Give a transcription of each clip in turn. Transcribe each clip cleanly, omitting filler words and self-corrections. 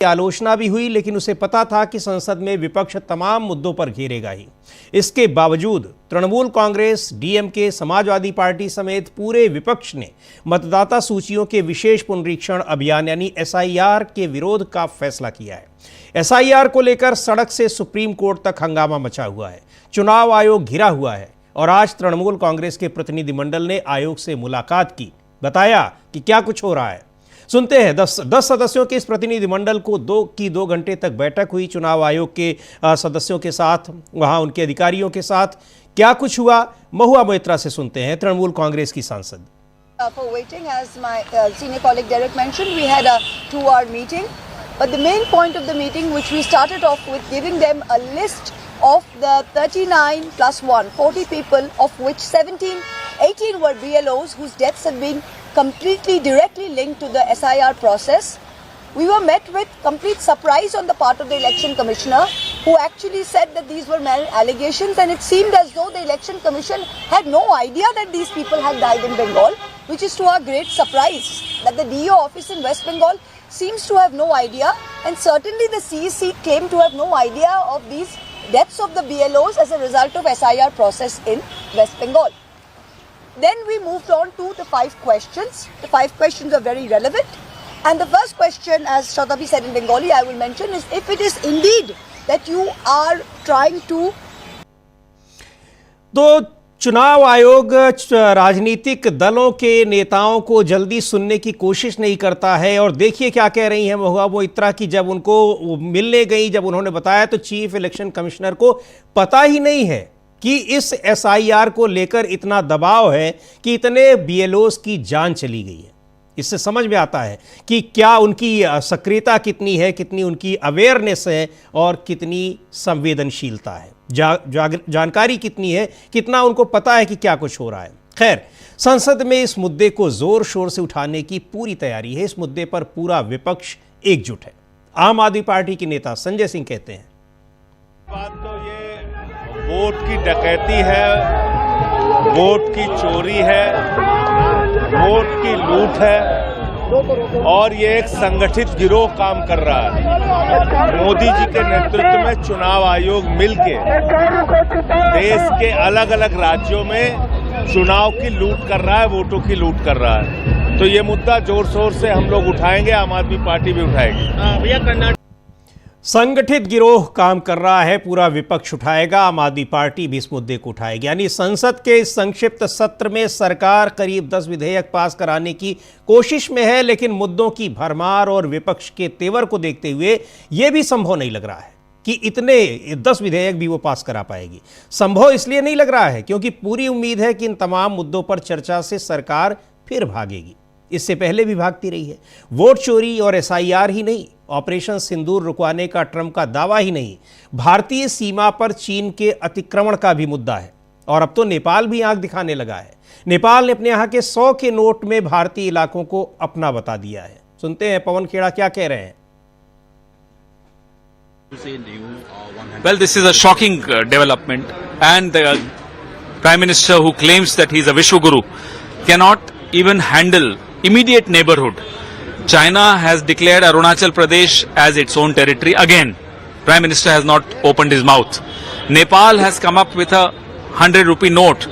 आलोचना भी हुई, लेकिन उसे पता था कि संसद में विपक्ष तमाम मुद्दों पर घेरेगा ही। इसके बावजूद तृणमूल कांग्रेस, डीएमके, समाजवादी पार्टी समेत पूरे विपक्ष ने मतदाता सूचियों के विशेष पुनरीक्षण अभियान यानी एसआईआर के विरोध का फैसला किया है। एसआईआर को लेकर सड़क से सुप्रीम कोर्ट तक हंगामा मचा हुआ है। चुनाव आयोग घिरा हुआ है और आज तृणमूल कांग्रेस के प्रतिनिधिमंडल ने आयोग से मुलाकात की, बताया कि क्या कुछ हो रहा है। सुनते हैं। 10 सदस्यों के इस प्रतिनिधिमंडल को 2 घंटे तक बैठक हुई चुनाव आयोग के सदस्यों के साथ, वहां उनके अधिकारियों के साथ। क्या कुछ हुआ, महुआ मोइत्रा से सुनते हैं, तृणमूल कांग्रेस की सांसद। For waiting, as my senior colleague Derek mentioned, we had a 2-hour meeting. But the main point of the meeting, which we started off with giving them a list of the 39 plus 1, 40 people, of which 18 were BLOs whose deaths have been completely directly linked to the SIR process. We were met with complete surprise on the part of the election commissioner, who actually said that these were mere allegations, and it seemed as though the election commission had no idea that these people had died in Bengal, which is to our great surprise, that the DO office in West Bengal seems to have no idea, and certainly the CEC claimed to have no idea of these deaths of the BLOs as a result of SIR process in West Bengal. Then we moved on to the 5 questions. The 5 questions are very relevant. And the first question, as Shatabi said in Bengali, I will mention, is if it is indeed that you are trying to... तो चुनाव आयोग राजनीतिक दलों के नेताओं को जल्दी सुनने की कोशिश नहीं करता है। और देखिए क्या कह रही हैं महुआ मोइत्रा की, जब उनको मिलने गई, जब उन्होंने बताया तो चीफ इलेक्शन कमिश्नर को पता ही नहीं है कि इस एसआईआर को लेकर इतना दबाव है कि इतने बीएलओस की जान चली गई है। इससे समझ में आता है कि क्या उनकी सक्रियता कितनी है, कितनी उनकी अवेयरनेस है और कितनी संवेदनशीलता है, जानकारी कितनी है, कितना उनको पता है कि क्या कुछ हो रहा है। खैर, संसद में इस मुद्दे को जोर शोर से उठाने की पूरी तैयारी है। इस मुद्दे पर पूरा विपक्ष एकजुट है। आम आदमी पार्टी के नेता संजय सिंह कहते हैं, बात तो ये वोट की डकैती है, वोट की चोरी है, वोट की लूट है और ये एक संगठित गिरोह काम कर रहा है। मोदी जी के नेतृत्व में चुनाव आयोग मिलके देश के अलग अलग राज्यों में चुनाव की लूट कर रहा है, वोटों की लूट कर रहा है। तो ये मुद्दा जोर शोर से हम लोग उठाएंगे, आम आदमी पार्टी भी उठाएगी। संगठित गिरोह काम कर रहा है, पूरा विपक्ष उठाएगा, आम आदमी पार्टी भी इस मुद्दे को उठाएगी। यानी संसद के इस संक्षिप्त सत्र में सरकार करीब 10 विधेयक पास कराने की कोशिश में है, लेकिन मुद्दों की भरमार और विपक्ष के तेवर को देखते हुए यह भी संभव नहीं लग रहा है कि इतने 10 विधेयक भी वो पास करा पाएगी। संभव इसलिए नहीं लग रहा है क्योंकि पूरी उम्मीद है कि इन तमाम मुद्दों पर चर्चा से सरकार फिर भागेगी। इससे पहले भी भागती रही है। वोट चोरी और एसआईआर ही नहीं, ऑपरेशन सिंदूर रुकवाने का ट्रंप का दावा ही नहीं, भारतीय सीमा पर चीन के अतिक्रमण का भी मुद्दा है। और अब तो नेपाल भी आंख दिखाने लगा है। नेपाल ने अपने यहाँ के 100 के नोट में भारतीय इलाकों को अपना बता दिया है। सुनते हैं पवन खेड़ा क्या कह रहे हैं। Well, this is a shocking development, and the Prime Minister, who claims that he is a Vishwaguru, cannot even handle immediate neighborhood. China has declared Arunachal Pradesh as its own territory again. Prime Minister has not opened his mouth. Nepal has come up with a 100 rupee note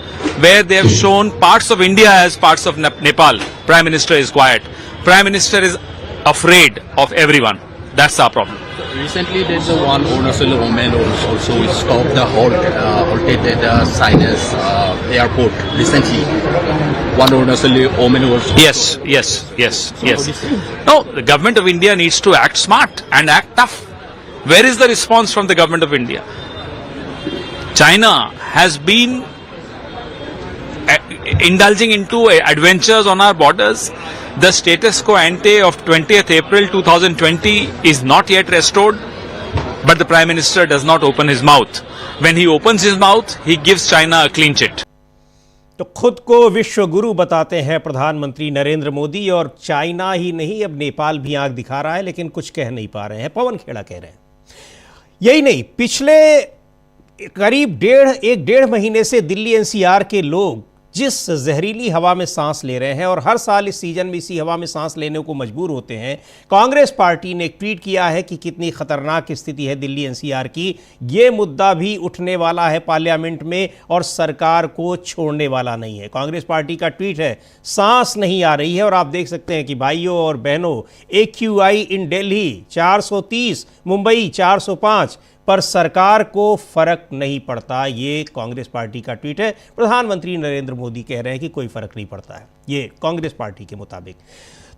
where they have shown parts of India as parts of Nepal. Prime Minister is quiet. Prime Minister is afraid of everyone. That's our problem. Recently, there's one Arunachal woman also stopped the halted at Sinus airport recently. One Arunachal woman was... Yes. No, the government of India needs to act smart and act tough. Where is the response from the government of India? China has been indulging into adventures on our borders. The status quo ante of 20th April 2020 is not yet restored, but the Prime Minister does not open his mouth. When he opens his mouth, he gives China a clean chit. तो खुद को विश्व गुरु बताते हैं प्रधानमंत्री नरेंद्र मोदी, और China ही नहीं अब नेपाल भी आंख दिखा रहा है, लेकिन कुछ कह नहीं पा रहे हैं। पवन खेड़ा कह रहे हैं। यही नहीं, पिछले करीब 1.5 महीने से दिल्ली एनसीआर के लोग जिस जहरीली हवा में सांस ले रहे हैं और हर साल इस सीजन में इसी हवा में सांस लेने को मजबूर होते हैं। कांग्रेस पार्टी ने एक ट्वीट किया है कि कितनी खतरनाक स्थिति है दिल्ली एनसीआर की, ये मुद्दा भी उठने वाला है पार्लियामेंट में और सरकार को छोड़ने वाला नहीं है। कांग्रेस पार्टी का ट्वीट है, सांस नहीं आ रही है। और आप देख सकते हैं कि भाइयों और बहनों, AQI इन दिल्ली 430, मुंबई 405, पर सरकार को फर्क नहीं पड़ता। ये कांग्रेस पार्टी का ट्वीट है। प्रधानमंत्री नरेंद्र मोदी कह रहे हैं कि कोई फर्क नहीं पड़ता है, ये कांग्रेस पार्टी के मुताबिक।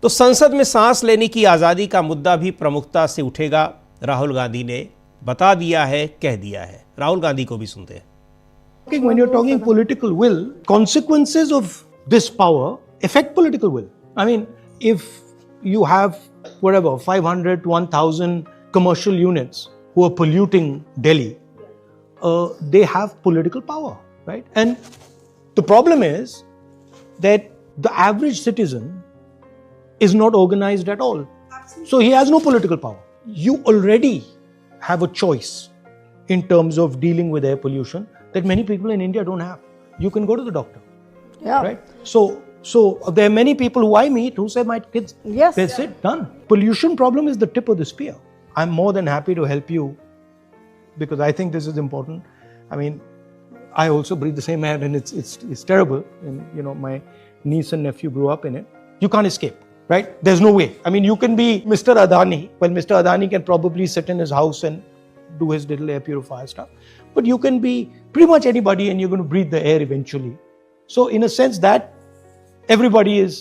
तो संसद में सांस लेने की आज़ादी का मुद्दा भी प्रमुखता से उठेगा, राहुल गांधी ने बता दिया है, कह दिया है। राहुल गांधी को भी सुनते हैं। When you're talking political will, consequences of this power affect political will. I mean, if you have whatever 500 to 1,000 commercial units who are polluting Delhi, they have political power, right? And the problem is that the average citizen is not organized at all. So he has no political power. You already have a choice in terms of dealing with air pollution that many people in India don't have. You can go to the doctor, right? So there are many people who I meet who say, my kids, Yes. that's it, done. Pollution problem is the tip of the spear. I'm more than happy to help you because I think this is important. I mean, I also breathe the same air and it's terrible. And you know, my niece and nephew grew up in it. You can't escape, right? There's no way. I mean, you can be Mr. Adani. Well, Mr. Adani can probably sit in his house and do his little air purifier stuff. But you can be pretty much anybody and you're going to breathe the air eventually. So in a sense that everybody is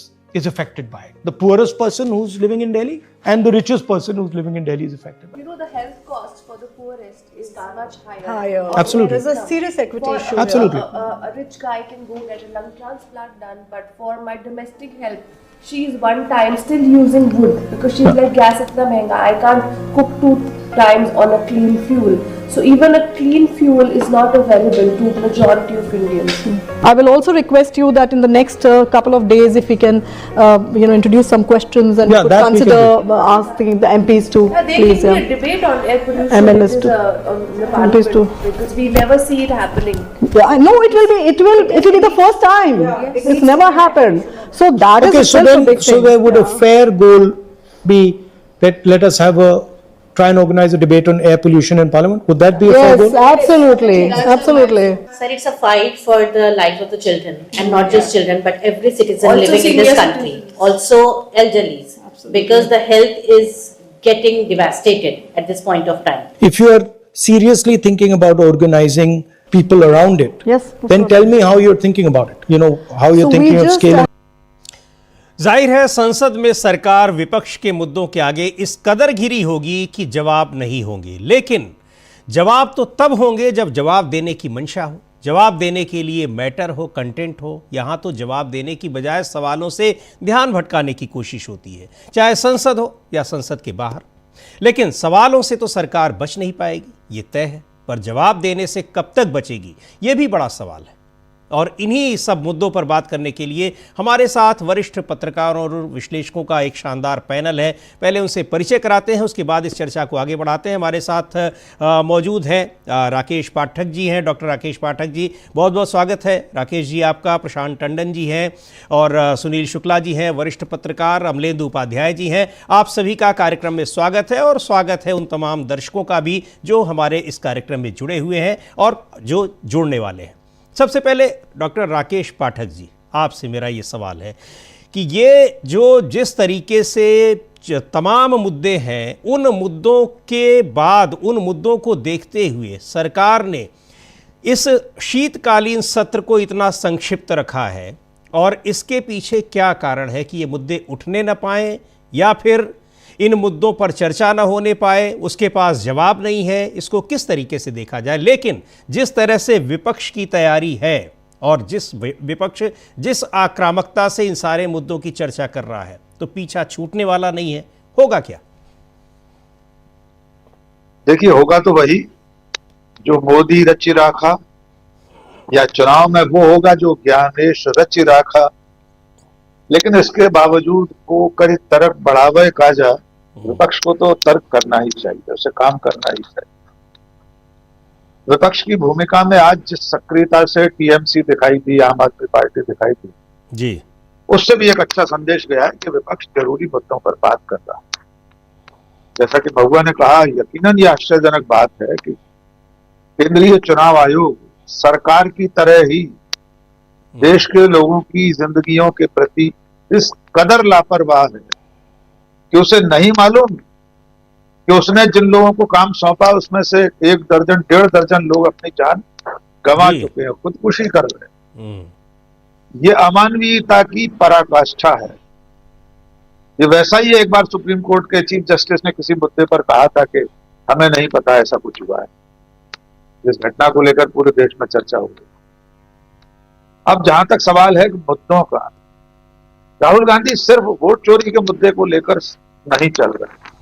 affected by it. The poorest person who's living in Delhi and the richest person who's living in Delhi is affected by it. You know, the health cost for the poorest is that much higher. Absolutely. There's a serious equity For issue. Absolutely. A rich guy can go get a lung transplant done, but for my domestic help, she's one time still using wood because she's like, gas itna mehenga, I can't cook 2 times on a clean fuel. So even a clean fuel is not available to the majority of Indians. I will also request you that in the next couple of days, if we can, introduce some questions and Yeah, we could that we can consider asking the MPs to Yeah, there please. can be a debate on air pollution MLs in too. the MPs parliament too. because we never see it happening. Yeah, I know it will be the first time. It's never happened. So that is Okay, so itself a then, big so thing. there would a fair goal be that let us try and organize a debate on air pollution in Parliament? Would that be a fair Yes, goal? absolutely, absolutely. Sir, it's a fight for the lives of the children, and not just children, but every citizen Also living in this senior country. citizens. Also elderlies, because the health is getting devastated at this point of time. If you are seriously thinking about organizing people around it, Yes, then tell me how you're thinking about it. You know, how you're So thinking we of just, scaling. जाहिर है संसद में सरकार विपक्ष के मुद्दों के आगे इस कदर घिरी होगी कि जवाब नहीं होंगे। लेकिन जवाब तो तब होंगे जब जवाब देने की मंशा हो, जवाब देने के लिए मैटर हो, कंटेंट हो। यहाँ तो जवाब देने की बजाय सवालों से ध्यान भटकाने की कोशिश होती है, चाहे संसद हो या संसद के बाहर। लेकिन सवालों से तो सरकार बच नहीं पाएगी, ये तय है, पर जवाब देने से कब तक बचेगी, ये भी बड़ा सवाल है। और इन्हीं सब मुद्दों पर बात करने के लिए हमारे साथ वरिष्ठ पत्रकारों और विश्लेषकों का एक शानदार पैनल है। पहले उनसे परिचय कराते हैं, उसके बाद इस चर्चा को आगे बढ़ाते हैं। हमारे साथ मौजूद हैं राकेश पाठक जी हैं, डॉक्टर राकेश पाठक जी, बहुत बहुत स्वागत है राकेश जी आपका। प्रशांत टंडन जी हैं और सुनील शुक्ला जी हैं, वरिष्ठ पत्रकार। अमलेंदु उपाध्याय जी हैं। आप सभी का कार्यक्रम में स्वागत है और स्वागत है उन तमाम दर्शकों का भी जो हमारे इस कार्यक्रम में जुड़े हुए हैं और जो जुड़ने वाले हैं। सबसे पहले डॉक्टर राकेश पाठक जी, आपसे मेरा ये सवाल है कि ये जो जिस तरीके से तमाम मुद्दे हैं, उन मुद्दों के बाद, उन मुद्दों को देखते हुए सरकार ने इस शीतकालीन सत्र को इतना संक्षिप्त रखा है, और इसके पीछे क्या कारण है कि ये मुद्दे उठने न पाएं या फिर इन मुद्दों पर चर्चा न होने पाए, उसके पास जवाब नहीं है, इसको किस तरीके से देखा जाए? लेकिन जिस तरह से विपक्ष की तैयारी है और जिस विपक्ष जिस आक्रामकता से इन सारे मुद्दों की चर्चा कर रहा है, तो पीछा छूटने वाला नहीं है। होगा क्या? देखिए, होगा तो वही जो मोदी रच रखा, या चुनाव में वो होगा जो ज्ञानेश रच रखा। लेकिन इसके बावजूद वो कई तरफ बढ़ावे का जा, विपक्ष को तो तर्क करना ही चाहिए, उसे काम करना ही चाहिए। विपक्ष की भूमिका में आज जिस सक्रियता से टीएमसी दिखाई दी, आम आदमी पार्टी दिखाई दी, जी, उससे भी एक अच्छा संदेश गया है कि विपक्ष जरूरी मुद्दों पर बात कर रहा है। जैसा कि महुआ ने कहा, यकीनन ये आश्चर्यजनक बात है कि केंद्रीय चुनाव आयोग सरकार की तरह ही देश के लोगों की जिंदगियों के प्रति इस कदर लापरवाह है कि उसे नहीं मालूम कि उसने जिन लोगों को काम सौंपा उसमें से 1 दर्जन 1.5 दर्जन लोग अपनी जान गंवा जी। चुके हैं, खुदकुशी कर रहे हैं। हम्म, ये अमानवीयता की पराकाष्ठा है। ये वैसा ही है, एक बार सुप्रीम कोर्ट के चीफ जस्टिस ने किसी मुद्दे पर कहा था कि हमें नहीं पता ऐसा कुछ हुआ है। इस घटना को लेकर पूरे देश में चर्चा हो गई। अब जहां तक सवाल है कि मुद्दों का, राहुल गांधी सिर्फ वोट चोरी के मुद्दे को लेकर नहीं चल रहे।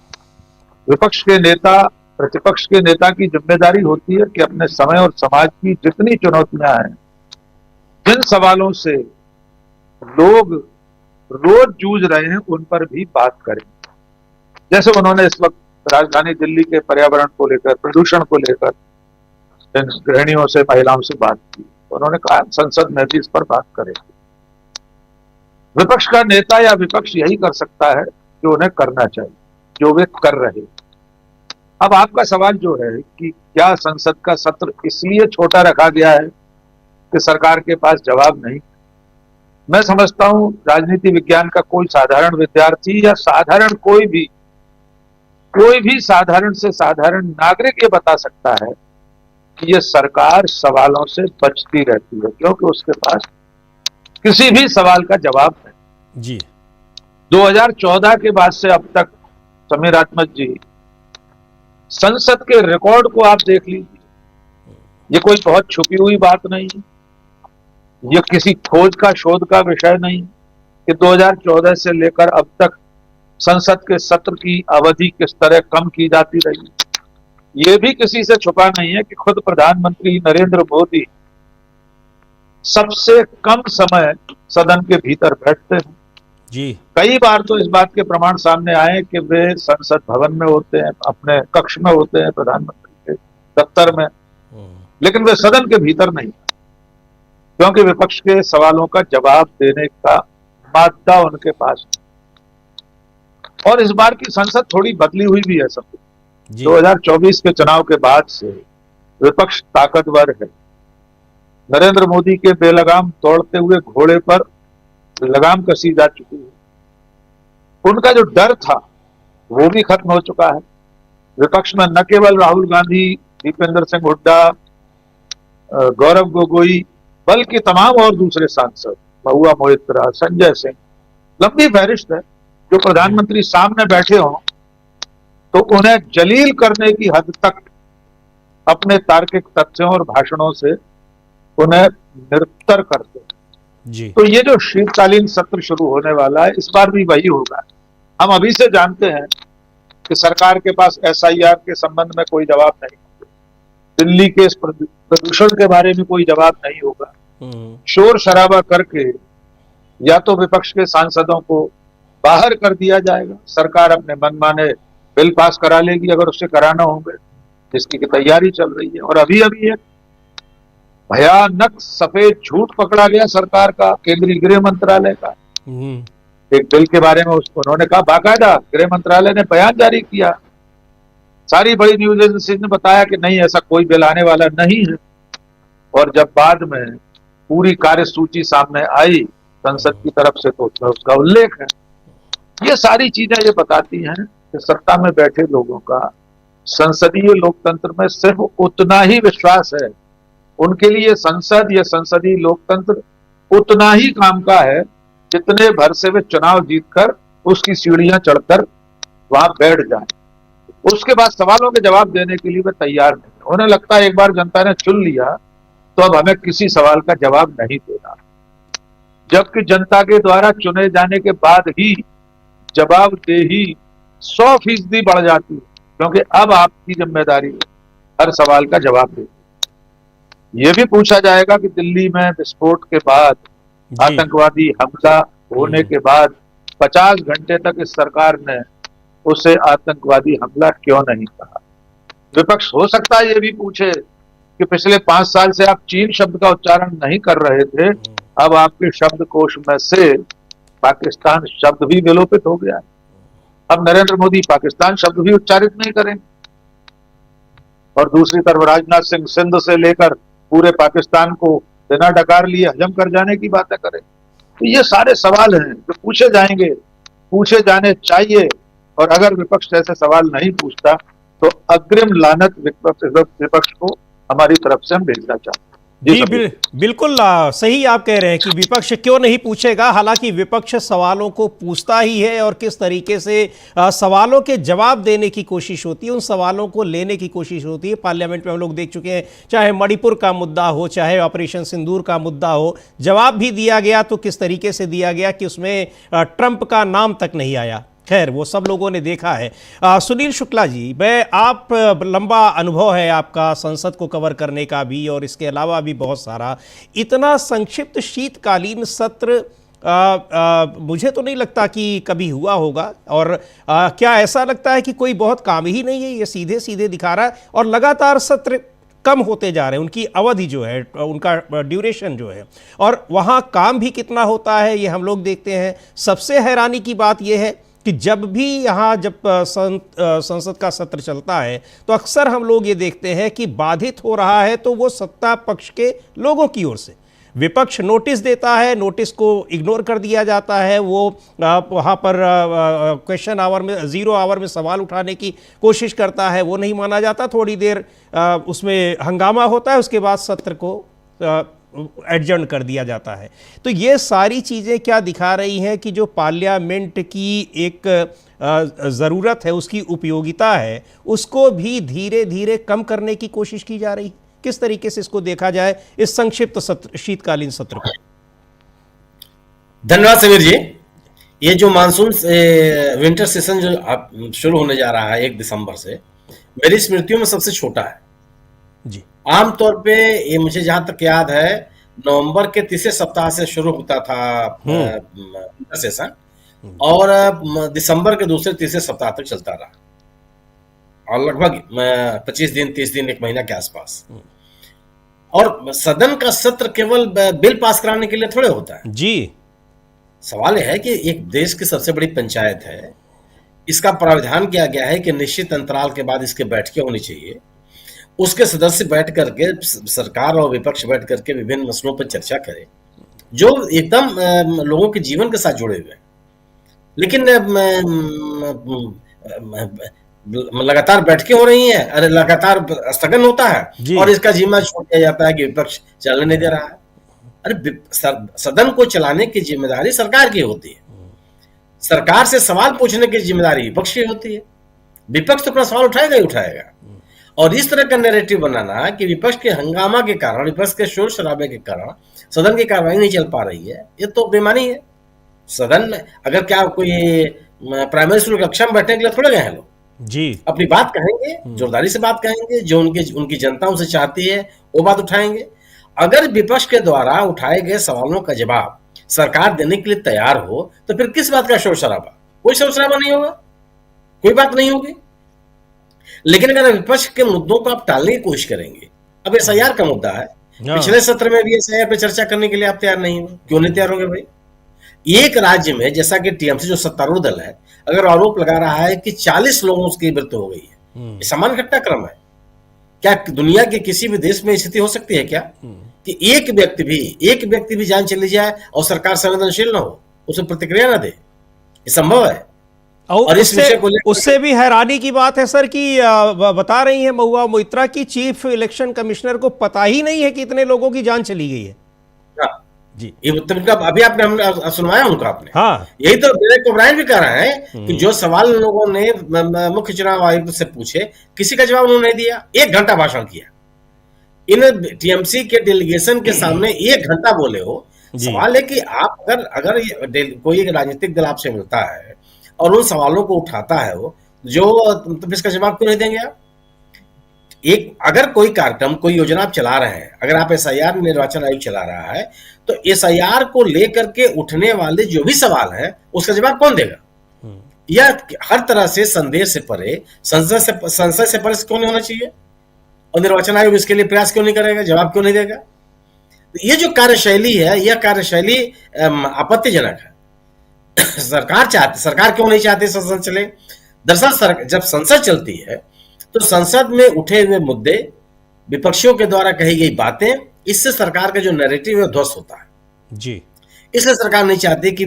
विपक्ष के नेता, प्रतिपक्ष के नेता की जिम्मेदारी होती है कि अपने समय और समाज की जितनी चुनौतियां हैं, जिन सवालों से लोग रोज जूझ रहे हैं, उन पर भी बात करें। जैसे उन्होंने इस वक्त राजधानी दिल्ली के पर्यावरण को लेकर, प्रदूषण को लेकर गृहिणियों से, महिलाओं से बात की। उन्होंने कहा संसद में भी इस पर बात करेंगे। विपक्ष का नेता या विपक्ष यही कर सकता है जो उन्हें करना चाहिए, जो वे कर रहे। अब आपका सवाल जो है कि क्या संसद का सत्र इसलिए छोटा रखा गया है कि सरकार के पास जवाब नहीं? मैं समझता हूं राजनीति विज्ञान का कोई साधारण विद्यार्थी या साधारण कोई भी साधारण से साधारण नागरिक ये बता सकता है कि ये सरकार सवालों से बचती रहती है क्योंकि उसके पास किसी भी सवाल का जवाब नहीं। जी, 2014 के बाद से अब तक, समीर आत्मज जी, संसद के रिकॉर्ड को आप देख लीजिए। ये कोई बहुत छुपी हुई बात नहीं है, ये किसी खोज का, शोध का विषय नहीं कि 2014 से लेकर अब तक संसद के सत्र की अवधि किस तरह कम की जाती रही। ये भी किसी से छुपा नहीं है कि खुद प्रधानमंत्री नरेंद्र मोदी सबसे कम समय सदन के भीतर बैठते हैं। जी, कई बार तो इस बात के प्रमाण सामने आए कि वे संसद भवन में होते हैं, अपने कक्ष में होते हैं, प्रधानमंत्री के दफ्तर में, लेकिन वे सदन के भीतर नहीं, क्योंकि विपक्ष के सवालों का जवाब देने का मादा उनके पास नहीं। और इस बार की संसद थोड़ी बदली हुई भी है। सब 2024 के चुनाव के बाद से विपक्ष ताकतवर है। नरेंद्र मोदी के बेलगाम दौड़ते हुए घोड़े पर लगाम कसी जा चुकी है। उनका जो डर था वो भी खत्म हो चुका है। विपक्ष में न केवल राहुल गांधी, दीपेंद्र सिंह हुड्डा, गौरव गोगोई, बल्कि तमाम और दूसरे सांसद, महुआ मोइत्रा, संजय सिंह, लंबी फहरिस्त है, जो प्रधानमंत्री सामने बैठे हों तो उन्हें जलील करने की हद तक अपने तार्किक तथ्यों और भाषणों से उन्हें निरुत्तर करते हैं। जी, तो ये जो शीतकालीन सत्र शुरू होने वाला है, इस बार भी वही होगा। हम अभी से जानते हैं कि सरकार के पास एसआईआर के संबंध में कोई जवाब नहीं, दिल्ली के प्रदूषण के बारे में कोई जवाब नहीं होगा। शोर शराबा करके या तो विपक्ष के सांसदों को बाहर कर दिया जाएगा, सरकार अपने मनमाने बिल पास करा लेगी अगर उससे कराना होंगे, जिसकी तैयारी चल रही है। और अभी अभी एक भयानक सफेद झूठ पकड़ा गया सरकार का, केंद्रीय गृह मंत्रालय का। एक बिल के बारे में उन्होंने कहा, बाकायदा गृह मंत्रालय ने बयान जारी किया, सारी बड़ी न्यूज एजेंसी ने बताया कि नहीं, ऐसा कोई बिल आने वाला नहीं है। और जब बाद में पूरी कार्यसूची सामने आई संसद की तरफ से तो उसमें उसका उल्लेख है। ये सारी चीजें ये बताती हैं कि सत्ता में बैठे लोगों का संसदीय लोकतंत्र में सिर्फ उतना ही विश्वास है, उनके लिए संसद या संसदीय लोकतंत्र उतना ही काम का है जितने भर से वे चुनाव जीतकर उसकी सीढ़ियां चढ़कर वहां बैठ जाएं। उसके बाद सवालों के जवाब देने के लिए वे तैयार नहीं। उन्हें लगता है एक बार जनता ने चुन लिया तो अब हमें किसी सवाल का जवाब नहीं देना, जबकि जनता के द्वारा चुने जाने के बाद ही जवाबदेही 100% बढ़ जाती है, क्योंकि अब आपकी जिम्मेदारी है हर सवाल का जवाब देना। यह भी पूछा जाएगा कि दिल्ली में विस्फोट के बाद, आतंकवादी हमला होने के बाद 50 घंटे तक इस सरकार ने उसे आतंकवादी हमला क्यों नहीं कहा। विपक्ष हो सकता है ये भी पूछे कि पिछले 5 साल से आप चीन शब्द का उच्चारण नहीं कर रहे थे, अब आपके शब्दकोश में से पाकिस्तान शब्द भी विलोपित हो गया है। अब नरेंद्र मोदी पाकिस्तान शब्द भी उच्चारित नहीं करेंगे। और दूसरी तरफ राजनाथ सिंह सिंध से लेकर पूरे पाकिस्तान को बिना डकार लिए हजम कर जाने की बातें करें। तो ये सारे सवाल हैं जो पूछे जाएंगे, पूछे जाने चाहिए। और अगर विपक्ष ऐसे सवाल नहीं पूछता तो अग्रिम लानत विपक्ष को हमारी तरफ से हम भेजना चाहते हैं। जी बिल्कुल सही आप कह रहे हैं कि विपक्ष क्यों नहीं पूछेगा। हालांकि विपक्ष सवालों को पूछता ही है और किस तरीके से सवालों के जवाब देने की कोशिश होती है, उन सवालों को लेने की कोशिश होती है। पार्लियामेंट में हम लोग देख चुके हैं, चाहे मणिपुर का मुद्दा हो, चाहे ऑपरेशन सिंदूर का मुद्दा हो, जवाब भी दिया गया तो किस तरीके से दिया गया कि उसमें ट्रंप का नाम तक नहीं आया। खैर वो सब लोगों ने देखा है। सुनील शुक्ला जी, आप लंबा अनुभव है आपका संसद को कवर करने का भी और इसके अलावा भी बहुत सारा, इतना संक्षिप्त शीतकालीन सत्र मुझे तो नहीं लगता कि कभी हुआ होगा। और क्या ऐसा लगता है कि कोई बहुत काम ही नहीं है, ये सीधे सीधे दिखा रहा है और लगातार सत्र कम होते जा रहे हैं, उनकी अवधि जो है, उनका ड्यूरेशन जो है, और वहाँ काम भी कितना होता है ये हम लोग देखते हैं। सबसे हैरानी की बात यह है कि जब भी यहाँ संसद का सत्र चलता है तो अक्सर हम लोग ये देखते हैं कि बाधित हो रहा है तो वो सत्ता पक्ष के लोगों की ओर से। विपक्ष नोटिस देता है, नोटिस को इग्नोर कर दिया जाता है, वो वहाँ पर क्वेश्चन आवर में, 0 आवर में सवाल उठाने की कोशिश करता है, वो नहीं माना जाता। थोड़ी देर उसमें हंगामा होता है, उसके बाद सत्र को एडजर्न कर दिया जाता है। तो ये सारी चीज़ें क्या दिखा रही हैं कि जो पार्लियामेंट की एक ज़रूरत है, उसकी उपयोगिता है, उसको भी धीरे धीरे कम करने की कोशिश की जा रही है। किस तरीके से इसको देखा जाए, इस संक्षिप्त सत्र, शीतकालीन सत्र को? धन्यवाद समीर जी। ये जो मानसून विंटर सेशन जो शुरू होने जा रहा है 1 दिसंबर से, मेरी स्मृतियों में सबसे छोटा है जी। आमतौर पे ये मुझे जहां तक याद है, नवंबर के तीसरे सप्ताह से शुरू होता था विंटर सेशन और दिसंबर के दूसरे तीसरे सप्ताह तक चलता रहा और लगभग 25 दिन 30 दिन 1 महीना के आसपास। और सदन का सत्र केवल बिल पास कराने के लिए थोड़े होता है जी। सवाल यह है कि एक देश की सबसे बड़ी पंचायत है, इसका प्रावधान किया गया है कि निश्चित अंतराल के बाद इसके बैठकें होनी चाहिए, उसके सदस्य बैठ करके, सरकार और विपक्ष बैठ करके विभिन्न मसलों पर चर्चा करें जो एकदम लोगों के जीवन के साथ जुड़े हुए हैं। लेकिन लगातार बैठकें हो रही हैं, अरे लगातार स्थगन होता है और इसका जिम्मा छोड़ दिया जाता है कि विपक्ष चलने नहीं दे रहा है। अरे सदन को चलाने की जिम्मेदारी सरकार की होती है, सरकार से सवाल पूछने की जिम्मेदारी विपक्ष की होती है। विपक्ष तो अपना सवाल उठाएगा ही उठाएगा। और इस तरह का नैरेटिव बनाना कि विपक्ष के हंगामा के कारण, विपक्ष के शोर शराबे के कारण सदन की कार्रवाई नहीं चल पा रही है, ये तो बेईमानी है। सदन में अगर क्या कोई प्राइमरी स्कूल कक्षा में बैठने के लिए थोड़े गए हैं लोग जी, अपनी बात कहेंगे, जोरदारी से बात कहेंगे, जो उनकी जनता उनसे चाहती है वो बात उठाएंगे। अगर विपक्ष के द्वारा उठाए गए सवालों का जवाब सरकार देने के लिए तैयार हो तो फिर किस बात का शोर शराबा? कोई शोर शराबा नहीं होगा, कोई बात नहीं होगी। लेकिन अगर विपक्ष के मुद्दों को आप टालने की कोशिश करेंगे, अब एसआईआर का मुद्दा है, पिछले सत्र में भी एसआईआर पे चर्चा करने के लिए आप तैयार नहीं हो, क्यों नहीं तैयार होंगे भाई? एक राज्य में जैसा कि टीएमसी जो सत्तारूढ़ दल है, अगर आरोप लगा रहा है कि 40 लोगों की मृत्यु हो गई है, ये सामान्य घटनाक्रम है क्या? दुनिया के किसी भी देश में स्थिति हो सकती है क्या कि एक व्यक्ति भी जान चली जाए और सरकार संवेदनशील ना हो, उसे प्रतिक्रिया ना दे? ये संभव है। और उससे भी हैरानी की बात है सर कि बता रही है महुआ मोइत्रा की चीफ इलेक्शन कमिश्नर को पता ही नहीं है कि इतने लोगों की जान चली गई है। हाँ जी, ये अभी आपने सुनवाया उनका आपने। हाँ, यही तो डेरेक ओब्रायन भी कह रहे हैं कि जो सवाल लोगों ने मुख्य चुनाव आयुक्त से पूछे, किसी का जवाब उन्होंने नहीं दिया। 1 घंटा भाषण किया, इन टीएमसी के डेलीगेशन के सामने 1 घंटा बोले हो। सवाल है कि आप अगर कोई एक राजनीतिक दल आपसे मिलता है और उन सवालों को उठाता है वो, जो तो इसका जवाब क्यों नहीं देंगे आप? अगर कोई कार्यक्रम, कोई योजना आप चला रहे हैं, अगर आप एसआईआर निर्वाचन आयोग चला रहा है, तो एसआईआर को लेकर के उठने वाले जो भी सवाल हैं उसका जवाब कौन देगा? या हर तरह से संदेश से परे, संसद से परे कौन होना चाहिए? और निर्वाचन आयोग इसके लिए प्रयास क्यों नहीं करेगा, जवाब क्यों नहीं देगा? तो ये जो कार्यशैली है, यह कार्यशैली आपत्तिजनक है। सरकार क्यों नहीं चाहती संसद चले? दरअसल जब संसद चलती है तो संसद में उठे हुए मुद्दे, विपक्षियों के द्वारा कही गई बातें, इससे सरकार का जो नैरेटिव है ध्वस्त होता है जी। इसलिए सरकार नहीं चाहती कि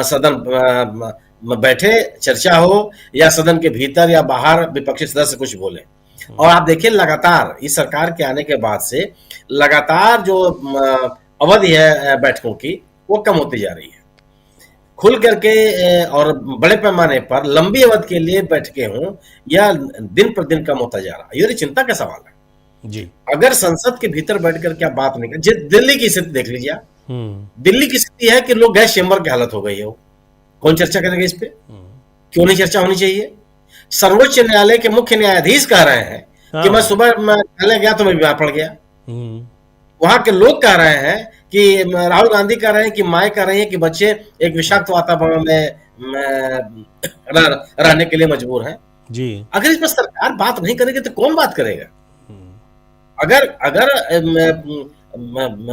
सदन बैठे, चर्चा हो, या सदन के भीतर या बाहर विपक्षी सदस्य कुछ बोले। और आप देखिए लगातार इस सरकार के आने के बाद से लगातार जो अवधि है बैठकों की वो कम होती जा रही है। खुल करके और बड़े पैमाने पर लंबी अवधि के लिए बैठकें हों, या दिन पर दिन कम होता जा रहा है। ये चिंता का सवाल है जी। अगर संसद के भीतर बैठ करके आप बात नहीं कर, दिल्ली की स्थिति देख लीजिए। दिल्ली की स्थिति है कि लोग गैस चेंबर की हालत हो गई है। कौन चर्चा करेगा इस पे? क्यों नहीं चर्चा होनी चाहिए? सर्वोच्च न्यायालय के मुख्य न्यायाधीश कह रहे हैं कि मैं सुबह न्यायालय गया तो मैं बीमार पड़ गया। वहां के लोग कह रहे हैं कि राहुल गांधी कह रहे हैं कि माए कह रही है कि बच्चे एक विषाक्त वातावरण में रहने के लिए मजबूर हैं जी। अगर इस पर सरकार बात नहीं करेगी तो कौन बात करेगा? अगर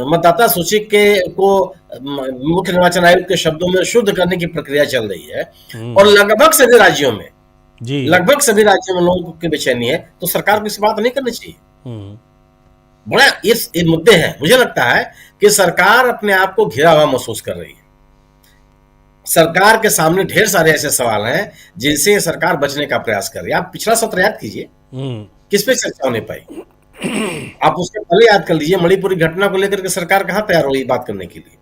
मतदाता सूची को मुख्य निर्वाचन आयोग के शब्दों में शुद्ध करने की प्रक्रिया चल रही है और लगभग सभी राज्यों में लोगों की बेचैनी है, तो सरकार को इस बात नहीं करनी चाहिए। बड़ा ये मुद्दे हैं। मुझे लगता है कि सरकार अपने आप को घिरा हुआ महसूस कर रही है। सरकार के सामने ढेर सारे ऐसे सवाल हैं जिनसे सरकार बचने का प्रयास कर रही है। आप पिछला सत्र याद कीजिए, किस पे चर्चा होने पाई? आप उसके पहले याद कर लीजिए, मणिपुरी घटना को लेकर के सरकार कहां तैयार हुई बात करने के लिए?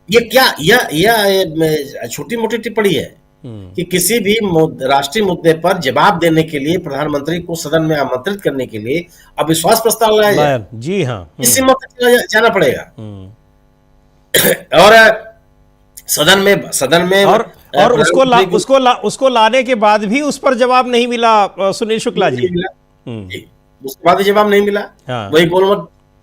ये क्या यह छोटी मोटी टिप्पणी है कि किसी भी राष्ट्रीय मुद्दे पर जवाब देने के लिए प्रधानमंत्री को सदन में आमंत्रित करने के लिए अविश्वास प्रस्ताव लाया जाए? जी हाँ, इसी मौके जाना पड़ेगा। और सदन में और उसको लाने के बाद भी उस पर जवाब नहीं मिला सुनील शुक्ला जी। उसके बाद जवाब नहीं मिला। वही बोल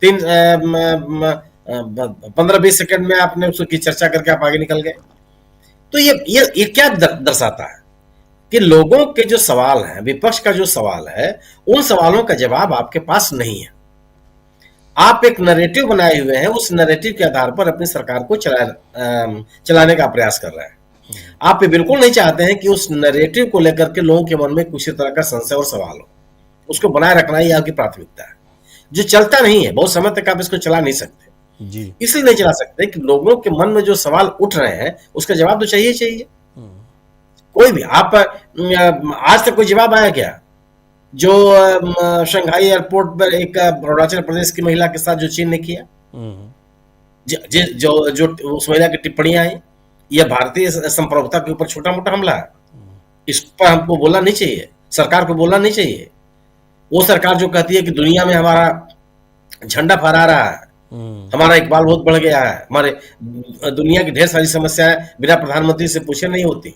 15-20 सेकंड में आपने उसकी चर्चा करके आप आगे निकल गए। तो ये क्या दर्शाता है कि लोगों के जो सवाल हैं, विपक्ष का जो सवाल है, उन सवालों का जवाब आपके पास नहीं है। आप एक नैरेटिव बनाए हुए हैं, उस नैरेटिव के आधार पर अपनी सरकार को चलाने का प्रयास कर रहे हैं। आप ये बिल्कुल नहीं चाहते हैं कि उस नैरेटिव को लेकर के लोगों के मन में किसी तरह का संशय और सवाल हो। उसको बनाए रखना ही आपकी प्राथमिकता है, जो चलता नहीं है। बहुत समय तक आप इसको चला नहीं सकते जी। इसलिए नहीं चला सकते कि लोगों के मन में जो सवाल उठ रहे हैं उसका जवाब तो चाहिए। कोई भी आप आज तक कोई जवाब आया क्या? जो शंघाई एयरपोर्ट पर एक अरुणाचल प्रदेश की महिला के साथ जो चीन ने किया, जो उस महिला की टिप्पणियां आई, यह भारतीय संप्रभुता के ऊपर छोटा मोटा हमला है। इस पर हमको बोलना नहीं चाहिए, सरकार को बोलना नहीं चाहिए। वो सरकार जो कहती है कि दुनिया में हमारा झंडा फहरा रहा है, हमारा इकबाल बहुत बढ़ गया है, हमारे दुनिया की ढेर सारी समस्याएं बिना प्रधानमंत्री से पूछे नहीं होती।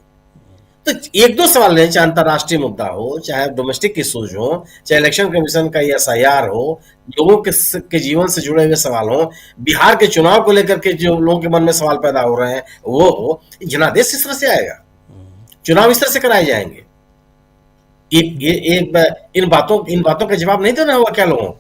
तो एक दो सवाल है, चाहे अंतर्राष्ट्रीय मुद्दा हो, चाहे डोमेस्टिक इश्यूज हो, चाहे इलेक्शन कमीशन का SIR हो, लोगों के जीवन से जुड़े हुए सवाल हो, बिहार के चुनाव को लेकर के जो लोगों के मन में सवाल पैदा हो रहे हैं वो हो, जनादेश इस तरह से आएगा, चुनाव इस तरह से कराए जाएंगे। इन बातों का जवाब नहीं देना होगा क्या लोगों?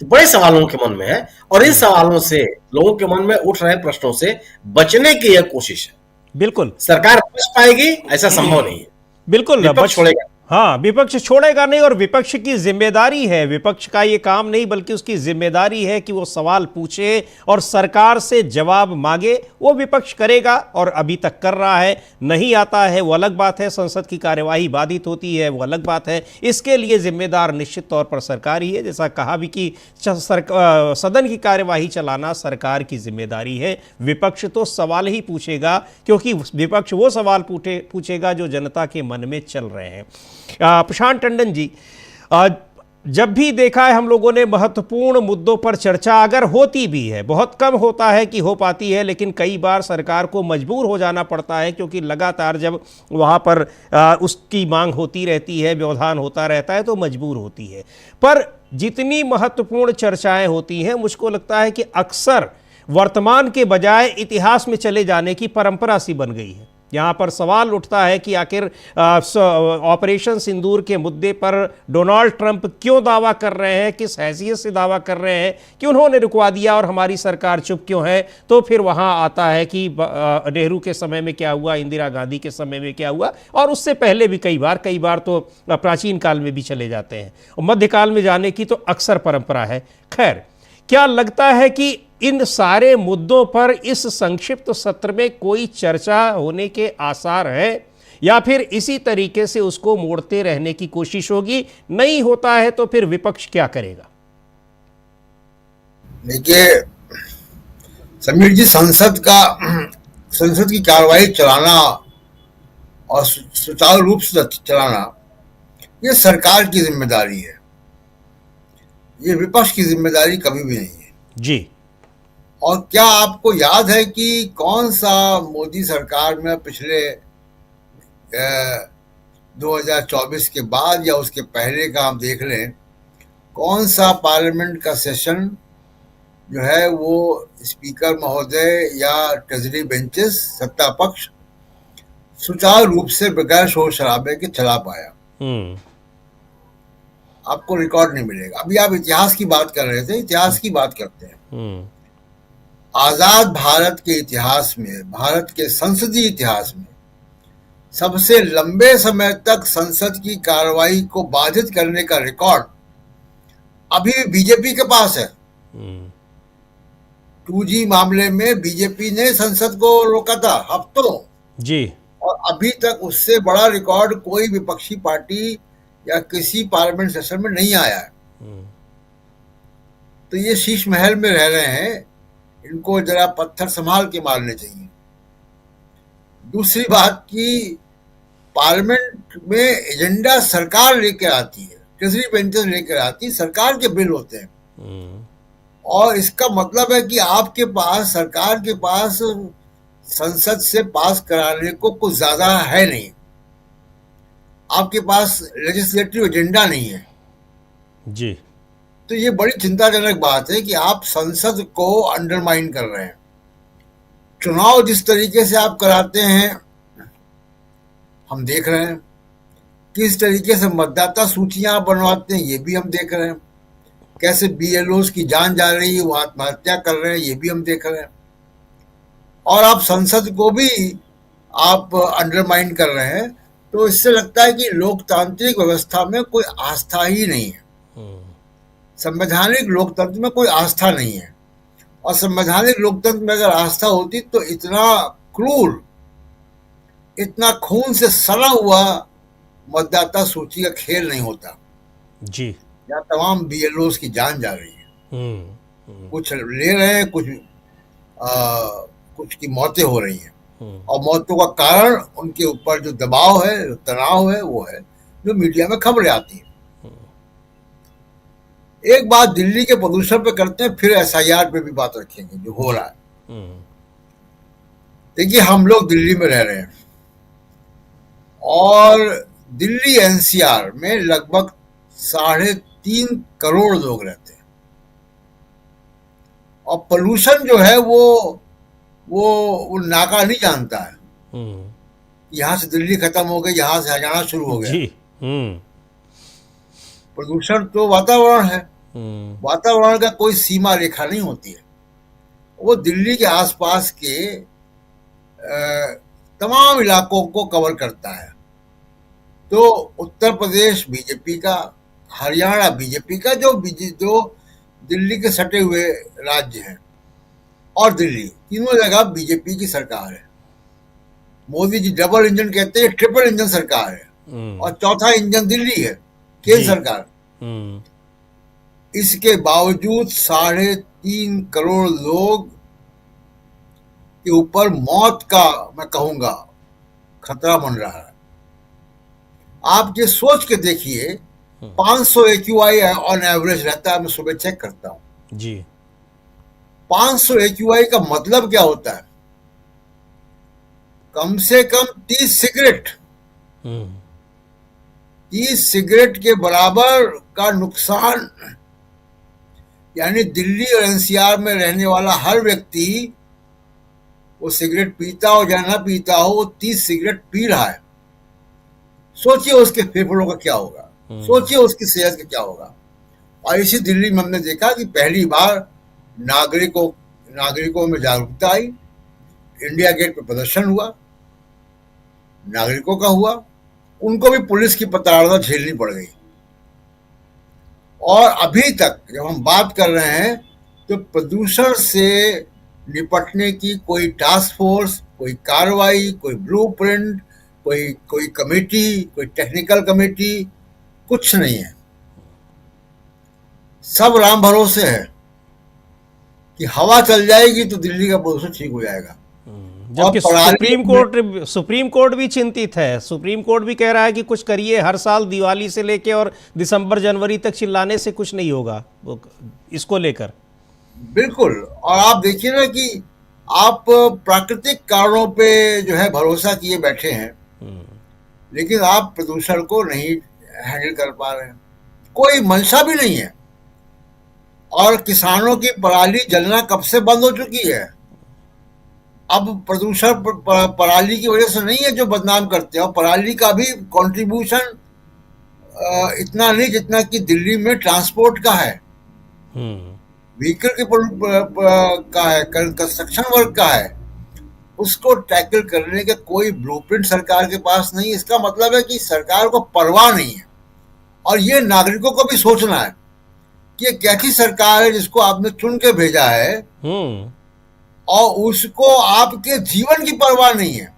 तो बड़े सवालों के मन में है, और इन सवालों से लोगों के मन में उठ रहे प्रश्नों से बचने की यह कोशिश है। बिल्कुल सरकार बच पाएगी ऐसा संभव नहीं है। बिल्कुल विपक्ष छोड़ेगा। हाँ, विपक्ष छोड़ेगा नहीं, और विपक्ष की जिम्मेदारी है, विपक्ष का ये काम नहीं बल्कि उसकी जिम्मेदारी है कि वो सवाल पूछे और सरकार से जवाब मांगे। वो विपक्ष करेगा और अभी तक कर रहा है। नहीं आता है वो अलग बात है, संसद की कार्यवाही बाधित होती है वो अलग बात है। इसके लिए जिम्मेदार निश्चित तौर पर सरकार ही है। जैसा कहा भी कि सदन की कार्यवाही चलाना सरकार की जिम्मेदारी है। विपक्ष तो सवाल ही पूछेगा, क्योंकि विपक्ष वो सवाल पूछेगा जो जनता के मन में चल रहे हैं। प्रशांत टंडन जी, जब भी देखा है हम लोगों ने महत्वपूर्ण मुद्दों पर चर्चा अगर होती भी है, बहुत कम होता है कि हो पाती है, लेकिन कई बार सरकार को मजबूर हो जाना पड़ता है, क्योंकि लगातार जब वहाँ पर उसकी मांग होती रहती है, व्यवधान होता रहता है, तो मजबूर होती है। पर जितनी महत्वपूर्ण चर्चाएं होती हैं, मुझको लगता है कि अक्सर वर्तमान के बजाय इतिहास में चले जाने की परंपरा सी बन गई है। यहाँ पर सवाल उठता है कि आखिर ऑपरेशन सिंदूर के मुद्दे पर डोनाल्ड ट्रंप क्यों दावा कर रहे हैं, किस हैसियत से दावा कर रहे हैं कि उन्होंने रुकवा दिया और हमारी सरकार चुप क्यों है। तो फिर वहाँ आता है कि नेहरू के समय में क्या हुआ, इंदिरा गांधी के समय में क्या हुआ, और उससे पहले भी कई बार तो प्राचीन काल में भी चले जाते हैं, और मध्यकाल में जाने की तो अक्सर परंपरा है। खैर, क्या लगता है कि इन सारे मुद्दों पर इस संक्षिप्त सत्र में कोई चर्चा होने के आसार हैं, या फिर इसी तरीके से उसको मोड़ते रहने की कोशिश होगी? नहीं होता है तो फिर विपक्ष क्या करेगा? देखिए समीर जी, संसद की कार्रवाई चलाना और सुचारू रूप से चलाना ये सरकार की जिम्मेदारी है, ये विपक्ष की जिम्मेदारी कभी भी नहीं है जी। और क्या आपको याद है कि कौन सा मोदी सरकार में पिछले 2024 के बाद या उसके पहले का हम देख लें, कौन सा पार्लियामेंट का सेशन जो है वो स्पीकर महोदय या ट्रेजरी बेंचेस सत्ता पक्ष सुचारू रूप से बगैर शोर शराबे के चला पाया? आपको रिकॉर्ड नहीं मिलेगा। अभी आप इतिहास की बात कर रहे थे, इतिहास की बात करते हैं। आजाद भारत के इतिहास में, भारत के संसदीय इतिहास में सबसे लंबे समय तक संसद की कार्रवाई को बाधित करने का रिकॉर्ड अभी बीजेपी के पास है। 2G मामले में बीजेपी ने संसद को रोका था हफ्तों जी, और अभी तक उससे बड़ा रिकॉर्ड कोई विपक्षी पार्टी या किसी पार्लियामेंट सेशन में नहीं आया है। तो ये शीश महल में रह रहे हैं, इनको जरा पत्थर संभाल के मारने चाहिए। दूसरी बात कि पार्लियामेंट में एजेंडा सरकार लेकर आती है, ट्रेजरी बेंचेस लेकर आती है, सरकार के बिल होते हैं, और इसका मतलब है कि आपके पास, सरकार के पास संसद से पास कराने को कुछ ज्यादा है नहीं, आपके पास लेजिस्लेटिव एजेंडा नहीं है जी। तो ये बड़ी चिंताजनक बात है कि आप संसद को अंडरमाइन कर रहे हैं। चुनाव जिस तरीके से आप कराते हैं हम देख रहे हैं, किस तरीके से मतदाता सूचियां बनवाते हैं ये भी हम देख रहे हैं, कैसे BLOs की जान जा रही है, वो आत्महत्या कर रहे हैं ये भी हम देख रहे हैं, और आप संसद को भी आप अंडरमाइन कर रहे हैं। तो इससे लगता है कि लोकतांत्रिक व्यवस्था में कोई आस्था ही नहीं है, संवैधानिक लोकतंत्र में कोई आस्था नहीं है। और संवैधानिक लोकतंत्र में अगर आस्था होती तो इतना क्रूर, इतना खून से सड़ा हुआ मतदाता सूची का खेल नहीं होता जी। या तमाम BLOs की जान जा रही है, कुछ ले रहे हैं, कुछ की मौतें हो रही हैं, और मौतों का कारण उनके ऊपर जो दबाव है, जो तनाव है, वो है जो मीडिया में खबरें आती हैं। एक बात दिल्ली के प्रदूषण पे करते हैं, फिर SIR पे भी बात रखेंगे जो हो रहा है। देखिए हम लोग दिल्ली में रह रहे हैं और दिल्ली NCR में लगभग 3.5 करोड़ लोग रहते हैं, और पोल्यूशन जो है वो नाका नहीं जानता है। यहाँ से दिल्ली खत्म हो गई, यहाँ से हरियाणा शुरू हो गया। प्रदूषण तो वातावरण है, वातावरण का कोई सीमा रेखा नहीं होती है, वो दिल्ली के आसपास के तमाम इलाकों को कवर करता है। तो उत्तर प्रदेश बीजेपी का, हरियाणा बीजेपी का, जो दिल्ली के सटे हुए राज्य हैं, और दिल्ली, तीनों जगह बीजेपी की सरकार है। मोदी जी डबल इंजन कहते हैं, ट्रिपल इंजन सरकार है, और चौथा इंजन दिल्ली है, केंद्र सरकार। इसके बावजूद 3.5 करोड़ लोग के ऊपर मौत का, मैं कहूंगा, खतरा बन रहा है। आप ये सोच के देखिए, 500 AQI ऑन एवरेज रहता है, मैं सुबह चेक करता हूं जी। 500 AQI का मतलब क्या होता है? कम से कम 30 सिगरेट, 30 सिगरेट के बराबर का नुकसान। यानी दिल्ली और NCR में रहने वाला हर व्यक्ति, वो सिगरेट पीता हो या ना पीता हो, वो 30 सिगरेट पी रहा है। सोचिए उसके फेफड़ों का क्या होगा, सोचिए उसकी सेहत का क्या होगा। और इसी दिल्ली में हमने देखा कि पहली बार नागरिकों में जागरूकता आई, इंडिया गेट पर प्रदर्शन हुआ, नागरिकों का हुआ, उनको भी पुलिस की प्रताड़ना झेलनी पड़ गई। और अभी तक जब हम बात कर रहे हैं तो प्रदूषण से निपटने की कोई टास्क फोर्स, कोई कार्रवाई, कोई ब्लूप्रिंट, कोई कमेटी, कोई टेक्निकल कमेटी, कुछ नहीं है। सब राम भरोसे है कि हवा चल जाएगी तो दिल्ली का प्रदूषण ठीक हो जाएगा। जबकि सुप्रीम कोर्ट भी चिंतित है। सुप्रीम कोर्ट भी कह रहा है कि कुछ करिए, हर साल दिवाली से लेके और दिसंबर जनवरी तक चिल्लाने से कुछ नहीं होगा इसको लेकर। बिल्कुल। और आप देखिए ना कि आप प्राकृतिक कारणों पे जो है भरोसा किए बैठे हैं, लेकिन आप प्रदूषण को नहीं हैंडल कर पा रहे हैं, कोई मंशा भी नहीं है। और किसानों की पराली जलना कब से बंद हो चुकी है। अब प्रदूषण पराली की वजह से नहीं है जो बदनाम करते हैं, और पराली का भी कंट्रीब्यूशन इतना नहीं जितना कि दिल्ली में ट्रांसपोर्ट का है, व्हीकल के का है, कंस्ट्रक्शन वर्क का है। उसको टैकल करने के कोई ब्लूप्रिंट सरकार के पास नहीं। इसका मतलब है कि सरकार को परवाह नहीं है। और ये नागरिकों को भी सोचना है कि ये कैसी सरकार है जिसको आपने चुन के भेजा है और उसको आपके जीवन की परवाह नहीं है।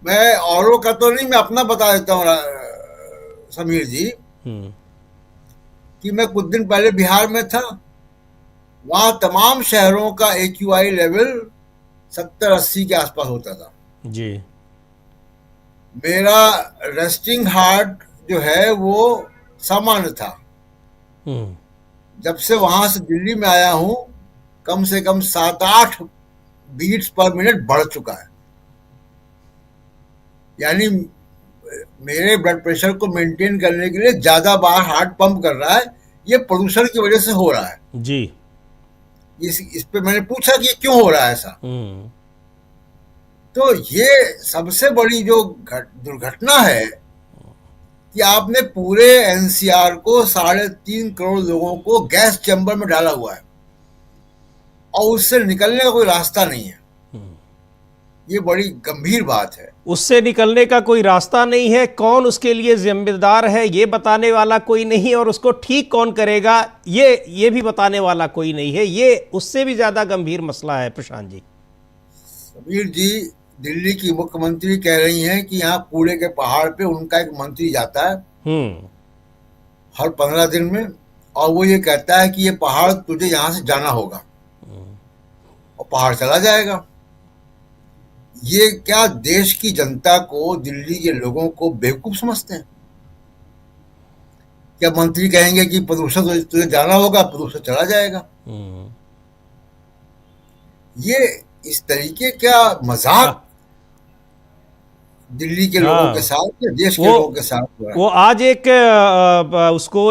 मैं औरों का तो नहीं, मैं अपना बता देता हूँ समीर जी, कि मैं कुछ दिन पहले बिहार में था। वहां तमाम शहरों का AQI लेवल 70-80 के आसपास होता था जी। मेरा रेस्टिंग हार्ट जो है वो सामान्य था। जब से वहां से दिल्ली में आया हूं, कम से कम 7-8 बीट्स पर मिनट बढ़ चुका है। यानी मेरे ब्लड प्रेशर को मेंटेन करने के लिए ज्यादा बार हार्ट पंप कर रहा है। ये प्रदूषण की वजह से हो रहा है जी। इस पे मैंने पूछा कि क्यों हो रहा है ऐसा। तो ये सबसे बड़ी जो दुर्घटना है कि आपने पूरे NCR को 3.5 करोड़ लोगों को गैस चैम्बर में डाला हुआ है और उससे निकलने का कोई रास्ता नहीं है। ये बड़ी गंभीर बात है। उससे निकलने का कोई रास्ता नहीं है, कौन उसके लिए जिम्मेदार है ये बताने वाला कोई नहीं, और उसको ठीक कौन करेगा ये भी बताने वाला कोई नहीं है। ये उससे भी ज्यादा गंभीर मसला है प्रशांत जी। समीर जी, दिल्ली की मुख्यमंत्री कह रही हैं कि यहाँ कूड़े के पहाड़ पे उनका एक मंत्री जाता है हर 15 दिन में, और वो ये कहता है कि ये पहाड़ तुझे यहाँ से जाना होगा, और पहाड़ चला जाएगा। ये क्या देश की जनता को, दिल्ली के लोगों को बेवकूफ समझते हैं? क्या मंत्री कहेंगे कि प्रदूषण तुझे जाना होगा, प्रदूषण चला जाएगा? ये इस तरीके क्या मजाक दिल्ली के लोगों के साथ, देश के लोगों के साथ हुआ है। वो आज उसको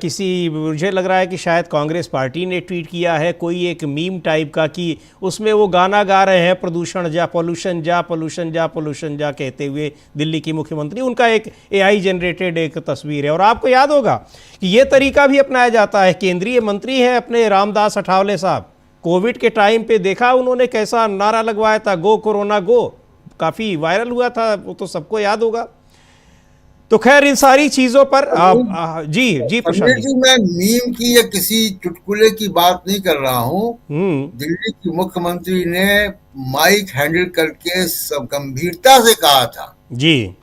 किसी, मुझे लग रहा है कि शायद कांग्रेस पार्टी ने ट्वीट किया है, कोई एक मीम टाइप का, कि उसमें वो गाना गा रहे हैं, प्रदूषण जा पॉल्यूशन जा, पॉल्यूशन जा, पॉल्यूशन जा कहते हुए दिल्ली की मुख्यमंत्री। उनका एक AI जनरेटेड एक तस्वीर है। और आपको याद होगा कि ये तरीका भी अपनाया जाता है। केंद्रीय मंत्री हैं अपने रामदास अठावले साहब, कोविड के टाइम पे देखा उन्होंने कैसा नारा लगवाया था, गो कोरोना गो, काफी वायरल हुआ था, वो तो सबको याद होगा। तो खैर इन सारी चीजों पर जी प्रशांत जी, मैं मीम की या किसी चुटकुले की बात नहीं कर रहा हूँ। दिल्ली की मुख्यमंत्री ने माइक हैंडल करके सब गंभीरता से कहा था जी,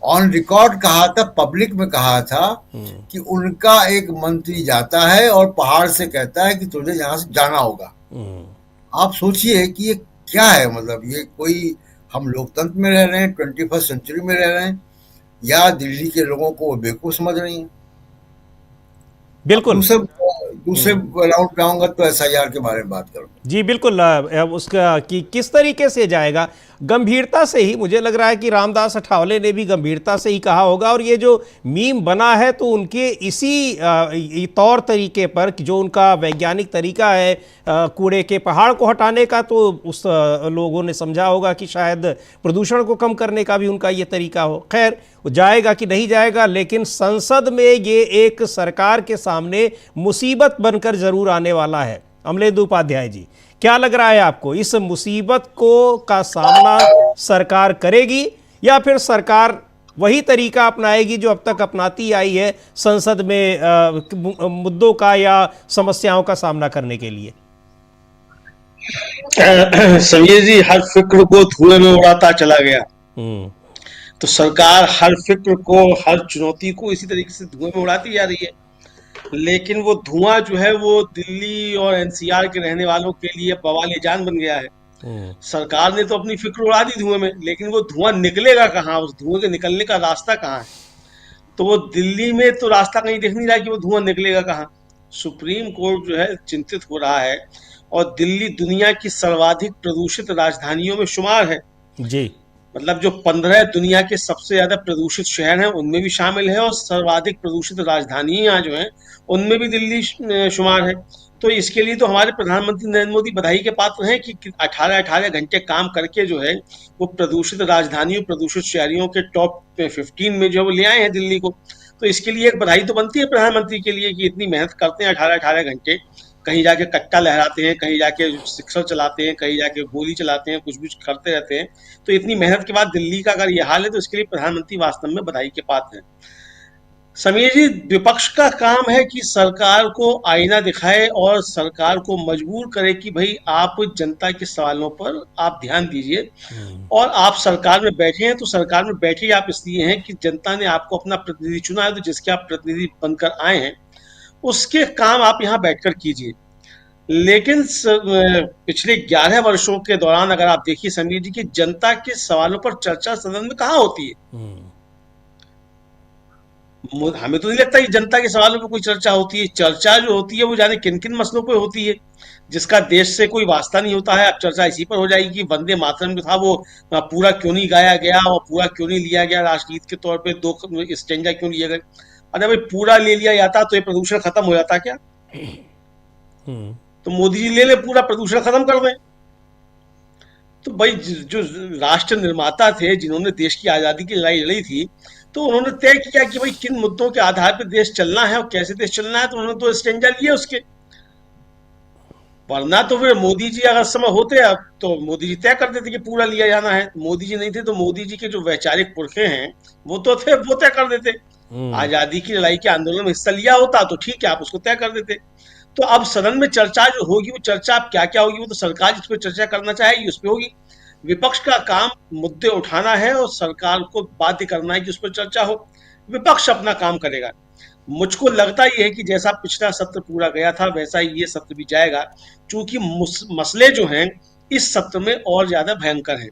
ऑन रिकॉर्ड कहा था, पब्लिक में कहा था कि उनका एक मंत्री जाता है और पहाड़ से कहता है कि तुझे यहाँ से जाना होगा। आप सोचिए कि ये क्या है, मतलब ये कोई, हम लोकतंत्र में रह रहे हैं, 21st सेंचुरी में रह रहे हैं, या दिल्ली के लोगों को वो बेवकूफ समझ रही हैं? बिल्कुल। दूसरे राउंड पे आऊंगा तो SIR के बारे में बात करूंगा। जी बिल्कुल, उसका कि किस तरीके से जाएगा, गंभीरता से ही मुझे लग रहा है कि रामदास अठावले ने भी गंभीरता से ही कहा होगा, और ये जो मीम बना है तो उनके इसी तौर तरीके पर कि जो उनका वैज्ञानिक तरीका है कूड़े के पहाड़ को हटाने का, तो उस लोगों ने समझा होगा कि शायद प्रदूषण को कम करने का भी उनका ये तरीका हो। खैर जाएगा कि नहीं जाएगा, लेकिन संसद में ये एक सरकार के सामने मुसीबत बनकर जरूर आने वाला है। अमलेंदु उपाध्याय जी, क्या लग रहा है आपको, इस मुसीबत को का सामना सरकार करेगी या फिर सरकार वही तरीका अपनाएगी जो अब तक अपनाती आई है संसद में मुद्दों का या समस्याओं का सामना करने के लिए? समीर जी, हर फिक्र को धुएं में उड़ाता चला गया। तो सरकार हर फिक्र को, हर चुनौती को इसी तरीके से धुएं में उड़ाती जा रही है, लेकिन वो धुआं जो है वो दिल्ली और NCR के रहने वालों के लिए बवाले जान बन गया है। सरकार ने तो अपनी फिक्र उड़ा दी धुएं में, लेकिन वो धुआं निकलेगा कहाँ, उस धुएं के निकलने का रास्ता कहाँ है? तो वो दिल्ली में तो रास्ता कहीं दिख नहीं रहा कि वो धुआं निकलेगा कहाँ। सुप्रीम कोर्ट जो है चिंतित हो रहा है, और दिल्ली दुनिया की सर्वाधिक प्रदूषित राजधानियों में शुमार है जी। मतलब जो 15 दुनिया के सबसे ज्यादा प्रदूषित शहर हैं उनमें भी शामिल है, और सर्वाधिक प्रदूषित राजधानियां जो हैं उनमें भी दिल्ली शुमार है। तो इसके लिए तो हमारे प्रधानमंत्री नरेंद्र मोदी बधाई के पात्र हैं कि 18-18 घंटे काम करके जो है वो प्रदूषित राजधानियों, प्रदूषित शहरों के टॉप 15 में जो वो ले आए हैं दिल्ली को। तो इसके लिए एक बधाई तो बनती है प्रधानमंत्री के लिए कि इतनी मेहनत करते हैं 18-18 घंटे, कहीं जाके कट्टा लहराते हैं, कहीं जाके सिक्सर चलाते हैं, कहीं जाके गोली चलाते हैं, कुछ भी करते रहते हैं। तो इतनी मेहनत के बाद दिल्ली का अगर ये हाल है तो इसके लिए प्रधानमंत्री वास्तव में बधाई के पात्र हैं। समीर जी, विपक्ष का काम है कि सरकार को आईना दिखाए और सरकार को मजबूर करे कि भाई आप जनता के सवालों पर आप ध्यान दीजिए, और आप सरकार में बैठे हैं तो सरकार में बैठे आप इसलिए हैं कि जनता ने आपको अपना प्रतिनिधि चुना है, तो जिसके आप प्रतिनिधि बनकर आए हैं उसके काम आप यहाँ बैठकर कीजिए। लेकिन पिछले 11 वर्षों के दौरान अगर आप देखिए समीर जी की जनता के सवालों पर चर्चा सदन में कहाँ होती है? हमें तो नहीं लगता कि जनता के सवालों पर कोई चर्चा होती है। चर्चा जो होती है वो जाने किन किन मसलों पे होती है, जिसका देश से कोई वास्ता नहीं होता है। अब चर्चा इसी पर हो जाएगी कि वंदे मातरम जो था वो पूरा क्यों नहीं गाया गया और पूरा क्यों नहीं लिया गया, राष्ट्रगीत के तौर पे 2 स्टेंजा क्यों लिए गए। अरे भाई पूरा ले लिया जाता तो ये प्रदूषण खत्म हो जाता क्या? तो मोदी जी ले ले, पूरा प्रदूषण खत्म कर दें। तो भाई जो राष्ट्र निर्माता थे, जिन्होंने देश की आजादी की लड़ाई लड़ी थी, तो उन्होंने तय किया कि भाई किन मुद्दों के आधार पर देश चलना है और कैसे देश चलना है, तो उन्होंने तो स्टेंजा लिए उसके। वरना तो फिर मोदी जी अगर समय होते तो मोदी जी तय कर देते कि पूरा लिया जाना है। मोदी जी नहीं थे तो मोदी जी के जो वैचारिक पुरखे हैं वो तो थे, वो तय कर देते। आजादी की लड़ाई के आंदोलन में हिस्सा लिया होता तो ठीक है, आप उसको तय कर देते। तो अब सदन में चर्चा जो होगी वो चर्चा अब क्या क्या होगी, वो तो सरकार जिस पर चर्चा करना चाहेगी उस पर होगी। विपक्ष का काम मुद्दे उठाना है और सरकार को बाध्य करना है कि उस पर चर्चा हो। विपक्ष अपना काम करेगा। मुझको लगता ही है कि जैसा पिछला सत्र पूरा गया था वैसा ही ये सत्र भी जाएगा, क्योंकि मसले जो हैं इस सत्र में और ज्यादा भयंकर हैं।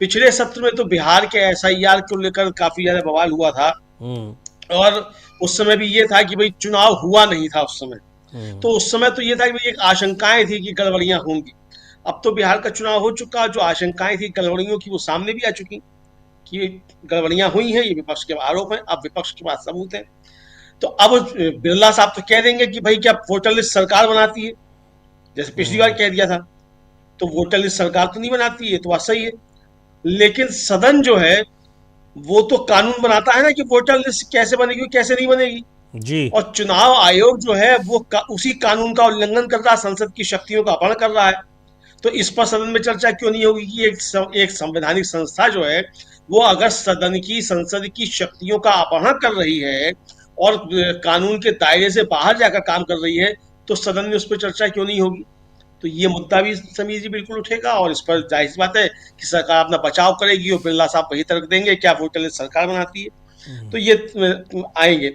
पिछले सत्र में तो बिहार के SIR को लेकर काफी ज्यादा बवाल हुआ था, और उस समय भी ये था कि भाई चुनाव हुआ नहीं था उस समय, तो उस समय तो ये था कि भाई एक आशंकाएं थी कि गड़बड़ियां होंगी। अब तो बिहार का चुनाव हो चुका, जो आशंकाएं थी गड़बड़ियों की वो सामने भी आ चुकी कि गड़बड़ियां हुई हैं, ये विपक्ष के आरोप हैं। अब विपक्ष के पास सबूत है। तो अब बिरला साहब तो कह देंगे कि भाई क्या वोटर लिस्ट सरकार बनाती है, जैसे पिछली बार कह दिया था। तो वोटर लिस्ट सरकार तो नहीं बनाती है, तो बात सही है, लेकिन सदन जो है वो तो कानून बनाता है ना कि वोटर लिस्ट कैसे बनेगी कैसे नहीं बनेगी जी। और चुनाव आयोग जो है वो उसी कानून का उल्लंघन कर रहा है, संसद की शक्तियों का अपहरण कर रहा है। तो इस पर सदन में चर्चा क्यों नहीं होगी कि एक संवैधानिक संस्था जो है वो अगर सदन की, संसद की शक्तियों का अपहरण कर रही है और कानून के दायरे से बाहर जाकर काम कर रही है, तो सदन में उस पर चर्चा क्यों नहीं होगी? तो ये मुद्दा भी समीर जी बिल्कुल उठेगा, और इस पर जाहिर सी बात है कि सरकार अपना बचाव करेगी और बिरला साहब वही तर्क देंगे क्या वोटर लिस्ट सरकार बनाती है। तो ये आएंगे,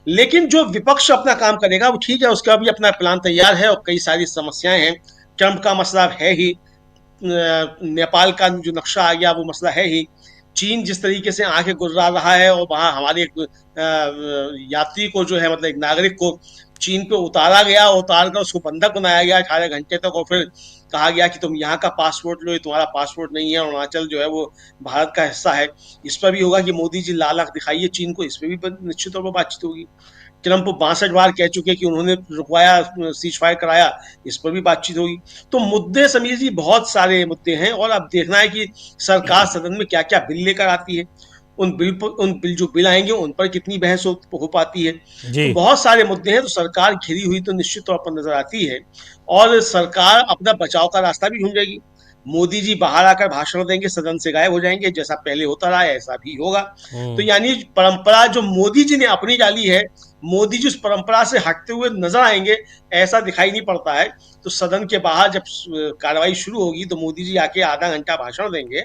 लेकिन जो विपक्ष अपना काम करेगा वो ठीक है, उसका भी अपना प्लान तैयार है और कई सारी समस्याएं हैं। ट्रंप का मसला है ही, नेपाल का जो नक्शा आ गया वो मसला है ही, चीन जिस तरीके से आके गुजरा रहा है और वहां हमारे एक यात्री को जो है मतलब एक नागरिक को चीन पे उतारा गया, उतार कर उसको बंधक बनाया गया 18 घंटे तक, और फिर कहा गया कि तुम यहाँ का पासपोर्ट लो, ये तुम्हारा पासपोर्ट नहीं है, अरुणाचल जो है वो भारत का हिस्सा है। इस पर भी होगा कि मोदी जी लाल आंख दिखाइए चीन को, इस पर भी निश्चित तौर पर बातचीत होगी। ट्रंप 62 बार कह चुके कि उन्होंने रुकवाया, सीज फायर कराया, इस पर भी बातचीत होगी। तो मुद्दे समीर जी बहुत सारे मुद्दे हैं, और अब देखना है कि सरकार सदन में क्या क्या बिल लेकर आती है, उन बिल जो बिल आएंगे उन पर कितनी बहस हो पाती है। तो बहुत सारे मुद्दे हैं, तो सरकार घिरी हुई तो निश्चित तौर पर नजर आती है, और सरकार अपना बचाव का रास्ता भी ढूंढेगी। मोदी जी बाहर आकर भाषण देंगे, सदन से गायब हो जाएंगे, जैसा पहले होता रहा है ऐसा भी होगा। तो यानी परंपरा जो मोदी जी ने अपनी डाली है, मोदी जी उस परंपरा से हटते हुए नजर आएंगे ऐसा दिखाई नहीं पड़ता है। तो सदन के बाहर जब कार्रवाई शुरू होगी तो मोदी जी आके आधा घंटा भाषण देंगे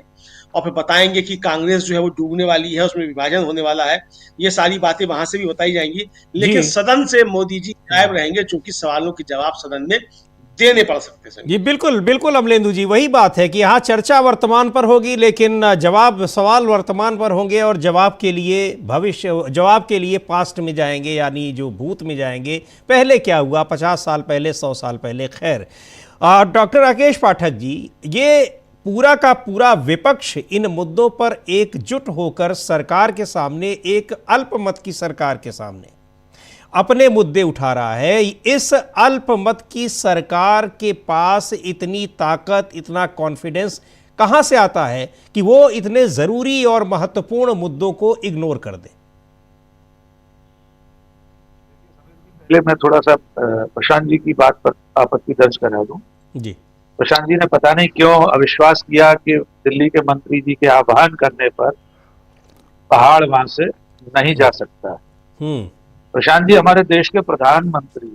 और फिर बताएंगे कि कांग्रेस जो है वो डूबने वाली है, उसमें विभाजन होने वाला है। ये सारी बातें वहां से भी बताई जाएंगी, लेकिन सदन से मोदी जी गायब रहेंगे, चूंकि सवालों के जवाब सदन में देने पड़ सकते हैं। जी बिल्कुल बिल्कुल अमलेंदु जी, वही बात है कि यहाँ चर्चा वर्तमान पर होगी, लेकिन सवाल वर्तमान पर होंगे, और जवाब के लिए पास्ट में जाएंगे, यानी जो भूत में जाएंगे, पहले क्या हुआ 50 साल पहले, 100 साल पहले। खैर, डॉक्टर राकेश पाठक जी, ये पूरा का पूरा विपक्ष इन मुद्दों पर एकजुट होकर सरकार के सामने, एक अल्पमत की सरकार के सामने अपने मुद्दे उठा रहा है। इस अल्पमत की सरकार के पास इतनी ताकत, इतना कॉन्फिडेंस कहां से आता है कि वो इतने जरूरी और महत्वपूर्ण मुद्दों को इग्नोर कर दे? मैं थोड़ा सा प्रशांत जी की बात पर आपत्ति दर्ज करा दूं। जी, प्रशांत जी ने पता नहीं क्यों अविश्वास किया कि दिल्ली के मंत्री जी के आह्वान करने पर पहाड़ वहां से नहीं जा सकता। प्रशांत जी, हमारे देश के प्रधानमंत्री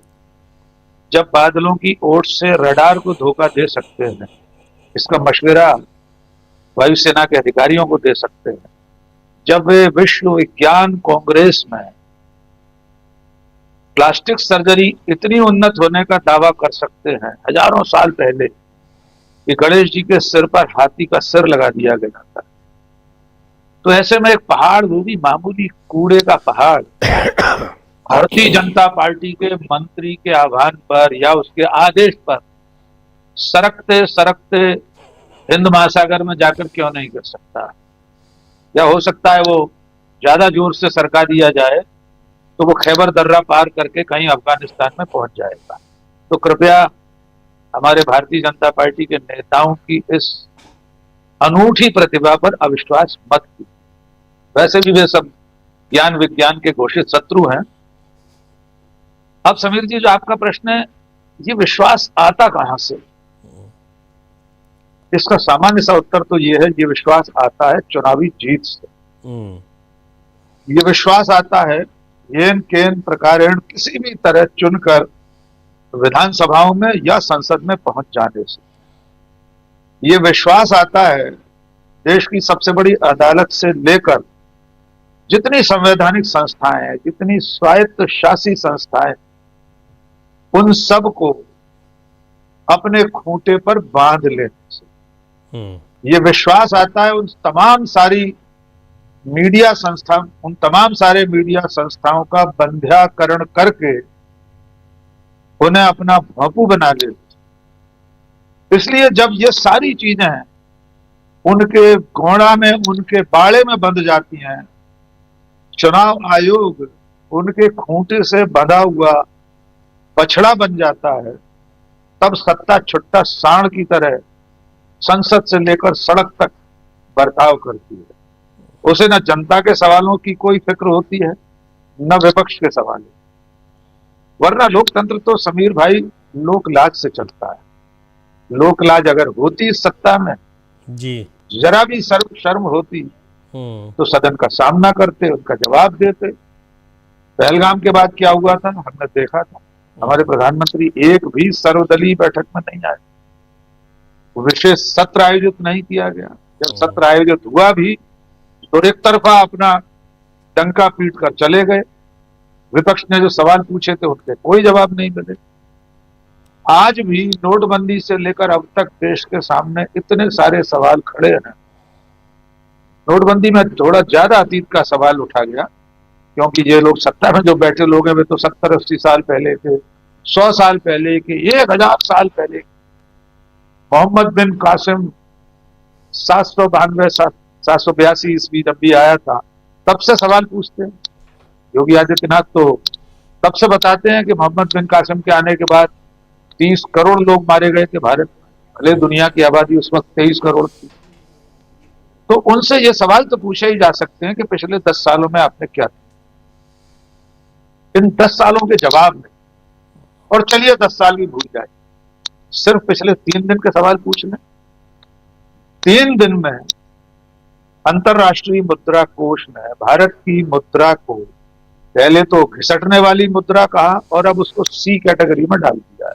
जब बादलों की ओट से रडार को धोखा दे सकते हैं, इसका मशवरा वायुसेना के अधिकारियों को दे सकते हैं। जब वे विश्व विज्ञान कांग्रेस में प्लास्टिक सर्जरी इतनी उन्नत होने का दावा कर सकते हैं हजारों साल पहले कि गणेश जी के सिर पर हाथी का सिर लगा दिया गया था, तो ऐसे में एक पहाड़, वो भी मामूली कूड़े का पहाड़, भारतीय जनता पार्टी के मंत्री के आह्वान पर या उसके आदेश पर सरकते सरकते हिंद महासागर में जाकर क्यों नहीं कर सकता? या हो सकता है वो ज्यादा जोर से सरका दिया जाए तो वो खैबर दर्रा पार करके कहीं अफगानिस्तान में पहुंच जाएगा। तो कृपया हमारे भारतीय जनता पार्टी के नेताओं की इस अनूठी प्रतिभा पर अविश्वास मत कीजिए। वैसे भी वे सब ज्ञान विज्ञान के घोषित शत्रु हैं। अब समीर जी, जो आपका प्रश्न है, ये विश्वास आता कहां से? इसका सामान्य सा उत्तर तो ये है, ये विश्वास आता है चुनावी जीत से। ये विश्वास आता है येन केन प्रकारेण किसी भी तरह चुनकर विधानसभाओं में या संसद में पहुंच जाने से। ये विश्वास आता है देश की सबसे बड़ी अदालत से लेकर जितनी संवैधानिक संस्थाएं हैं, जितनी स्वायत्त शासी संस्थाएं, उन सब को अपने खूंटे पर बांध लेने से। ये विश्वास आता है उन तमाम सारे मीडिया संस्थाओं का बंध्याकरण करके उन्हें अपना भोंपू बना ले। इसलिए जब ये सारी चीजें उनके घोड़ा में, उनके बाड़े में बंध जाती हैं, चुनाव आयोग उनके खूंटे से बंधा हुआ बछड़ा बन जाता है, तब सत्ता छुट्टा सांड की तरह संसद से लेकर सड़क तक बर्ताव करती है। उसे न जनता के सवालों की कोई फिक्र होती है, न विपक्ष के सवालों। वरना लोकतंत्र तो समीर भाई लोकलाज से चलता है। लोकलाज अगर होती सत्ता में जी, जरा भी शर्म होती तो सदन का सामना करते, उनका जवाब देते। पहलगाम के बाद क्या हुआ था हमने देखा था। हमारे प्रधानमंत्री एक भी सर्वदलीय बैठक में नहीं आए, विशेष सत्र आयोजित नहीं किया गया। जब सत्र आयोजित हुआ भी तो एक तरफा अपना डंका पीट कर चले गए। विपक्ष ने जो सवाल पूछे थे उनके कोई जवाब नहीं मिले। आज भी नोटबंदी से लेकर अब तक देश के सामने इतने सारे सवाल खड़े हैं, नोटबंदी में थोड़ा ज्यादा अतीत का सवाल उठा गया, क्योंकि ये लोग सत्ता में जो बैठे लोग हैं वे तो 70-80 साल पहले के, 100 साल पहले के, 1000 साल पहले। मोहम्मद बिन कासिम 782 ईस्वी जब भी आया था तब से सवाल पूछते हैं। योगी आदित्यनाथ तो तब से बताते हैं कि मोहम्मद बिन कासिम के आने के बाद 30 करोड़ लोग मारे गए थे भारत में, भले दुनिया की आबादी उस वक्त 23 करोड़ थी। तो उनसे ये सवाल तो पूछे ही जा सकते हैं कि पिछले 10 सालों में आपने क्या किया। इन 10 सालों के जवाब में, और चलिए 10 साल भी भूल जाए, सिर्फ पिछले 3 दिन के सवाल पूछ लें। 3 दिन में अंतर्राष्ट्रीय मुद्रा कोष ने भारत की मुद्रा को पहले तो घिसटने वाली मुद्रा कहा और अब उसको सी कैटेगरी में डाल दिया है,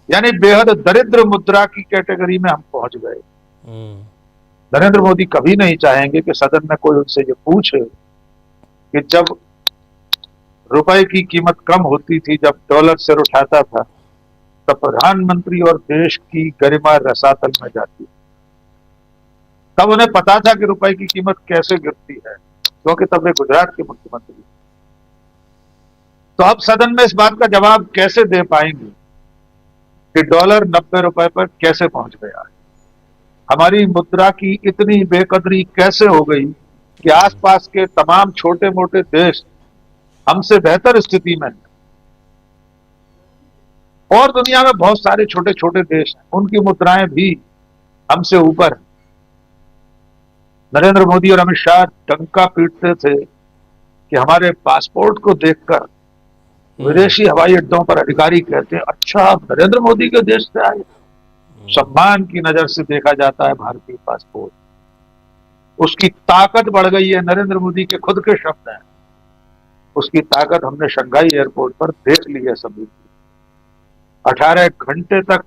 यानी बेहद दरिद्र मुद्रा की कैटेगरी में हम पहुंच गए। नरेंद्र मोदी कभी नहीं चाहेंगे कि सदन में कोई उनसे ये पूछे कि जब रुपए की कीमत कम होती थी, जब डॉलर सिर उठाता था, तब प्रधानमंत्री और देश की गरिमा रसातल में जाती, तब उन्हें पता था कि रुपए की कीमत कैसे गिरती है, क्योंकि तब वे गुजरात के मुख्यमंत्री। तो अब सदन में इस बात का जवाब कैसे दे पाएंगे कि डॉलर 90 रुपए पर कैसे पहुंच गया है, हमारी मुद्रा की इतनी बेकदरी कैसे हो गई कि आसपास के तमाम छोटे मोटे देश हमसे बेहतर स्थिति में हैं, और दुनिया में बहुत सारे छोटे छोटे देश हैं, उनकी मुद्राएं भी हमसे ऊपर हैं। नरेंद्र मोदी और अमित शाह डंका पीटते थे कि हमारे पासपोर्ट को देखकर विदेशी हवाई अड्डों पर अधिकारी कहते हैं, अच्छा आप नरेंद्र मोदी के देश से आए। सम्मान की नजर से देखा जाता है भारतीय पासपोर्ट। उसकी ताकत बढ़ गई है, नरेंद्र मोदी के खुद के शब्द हैं, उसकी ताकत हमने शंघाई एयरपोर्ट पर देख ली है सभी। 18 घंटे तक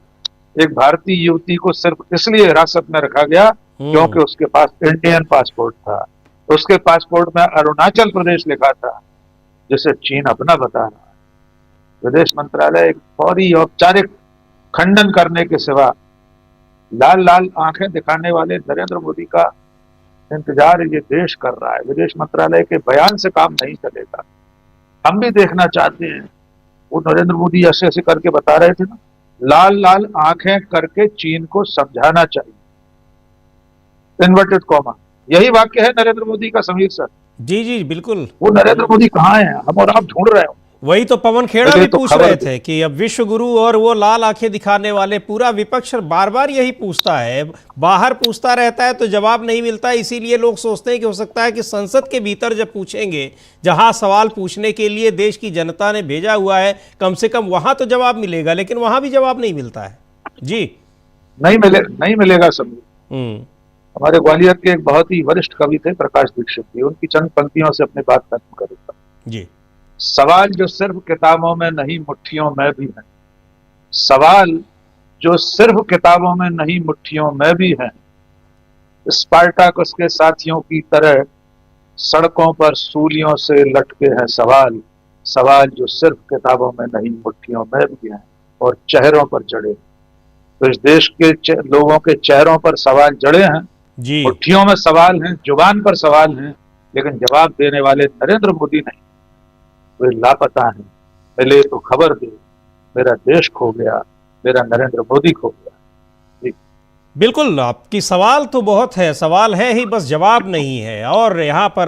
एक भारतीय युवती को सिर्फ इसलिए हिरासत में रखा गया क्योंकि उसके पास इंडियन पासपोर्ट था, उसके पासपोर्ट में अरुणाचल प्रदेश लिखा था, जिसे चीन अपना बता रहा है। विदेश मंत्रालय एक फौरी औपचारिक खंडन करने के सिवा लाल लाल आंखें दिखाने वाले नरेंद्र मोदी का इंतजार ये देश कर रहा है। विदेश मंत्रालय के बयान से काम नहीं चलेगा। हम भी देखना चाहते हैं, वो नरेंद्र मोदी ऐसे ऐसे करके बता रहे थे ना, लाल लाल आंखें करके चीन को समझाना चाहिए, इन्वर्टेड कॉमा, यही वाक्य है नरेंद्र मोदी का। समीर सर जी जी बिल्कुल, वो नरेंद्र मोदी कहाँ है, हम और आप ढूंढ रहे हो। वही तो पवन खेड़ा भी पूछ रहे थे कि अब विश्व गुरु और वो लाल आंखें दिखाने वाले, पूरा विपक्ष बार बार यही पूछता है, बाहर पूछता रहता है तो जवाब नहीं मिलता। इसीलिए लोग सोचते हैं कि हो सकता है कि संसद के भीतर जब पूछेंगे, जहां सवाल पूछने के लिए देश की जनता ने भेजा हुआ है, कम से कम वहां तो जवाब मिलेगा, लेकिन वहां भी जवाब नहीं मिलता है। जी नहीं मिलेगा समीर। हमारे ग्वालियर के एक बहुत ही वरिष्ठ कवि थे प्रकाश दीक्षित जी, उनकी चंद पंक्तियों से अपनी बात खत्म करूंगा जी। सवाल जो सिर्फ किताबों में नहीं मुट्ठियों में भी है, सवाल जो सिर्फ किताबों में नहीं मुट्ठियों में भी है, स्पार्टाकस के साथियों की तरह सड़कों पर सूलियों से लटके हैं सवाल, सवाल जो सिर्फ किताबों में नहीं मुट्ठियों में भी हैं और चेहरों पर जड़े। तो इस देश के लोगों के चेहरों पर सवाल जड़े हैं, मुट्ठियों में सवाल हैं, जुबान पर सवाल हैं, लेकिन जवाब देने वाले नरेंद्र मोदी नहीं, वे लापता हैं। मिले तो खबर दे, मेरा देश खो गया, मेरा नरेंद्र मोदी खो गया। बिल्कुल, आपकी सवाल तो बहुत है, सवाल है ही, बस जवाब नहीं है। और यहाँ पर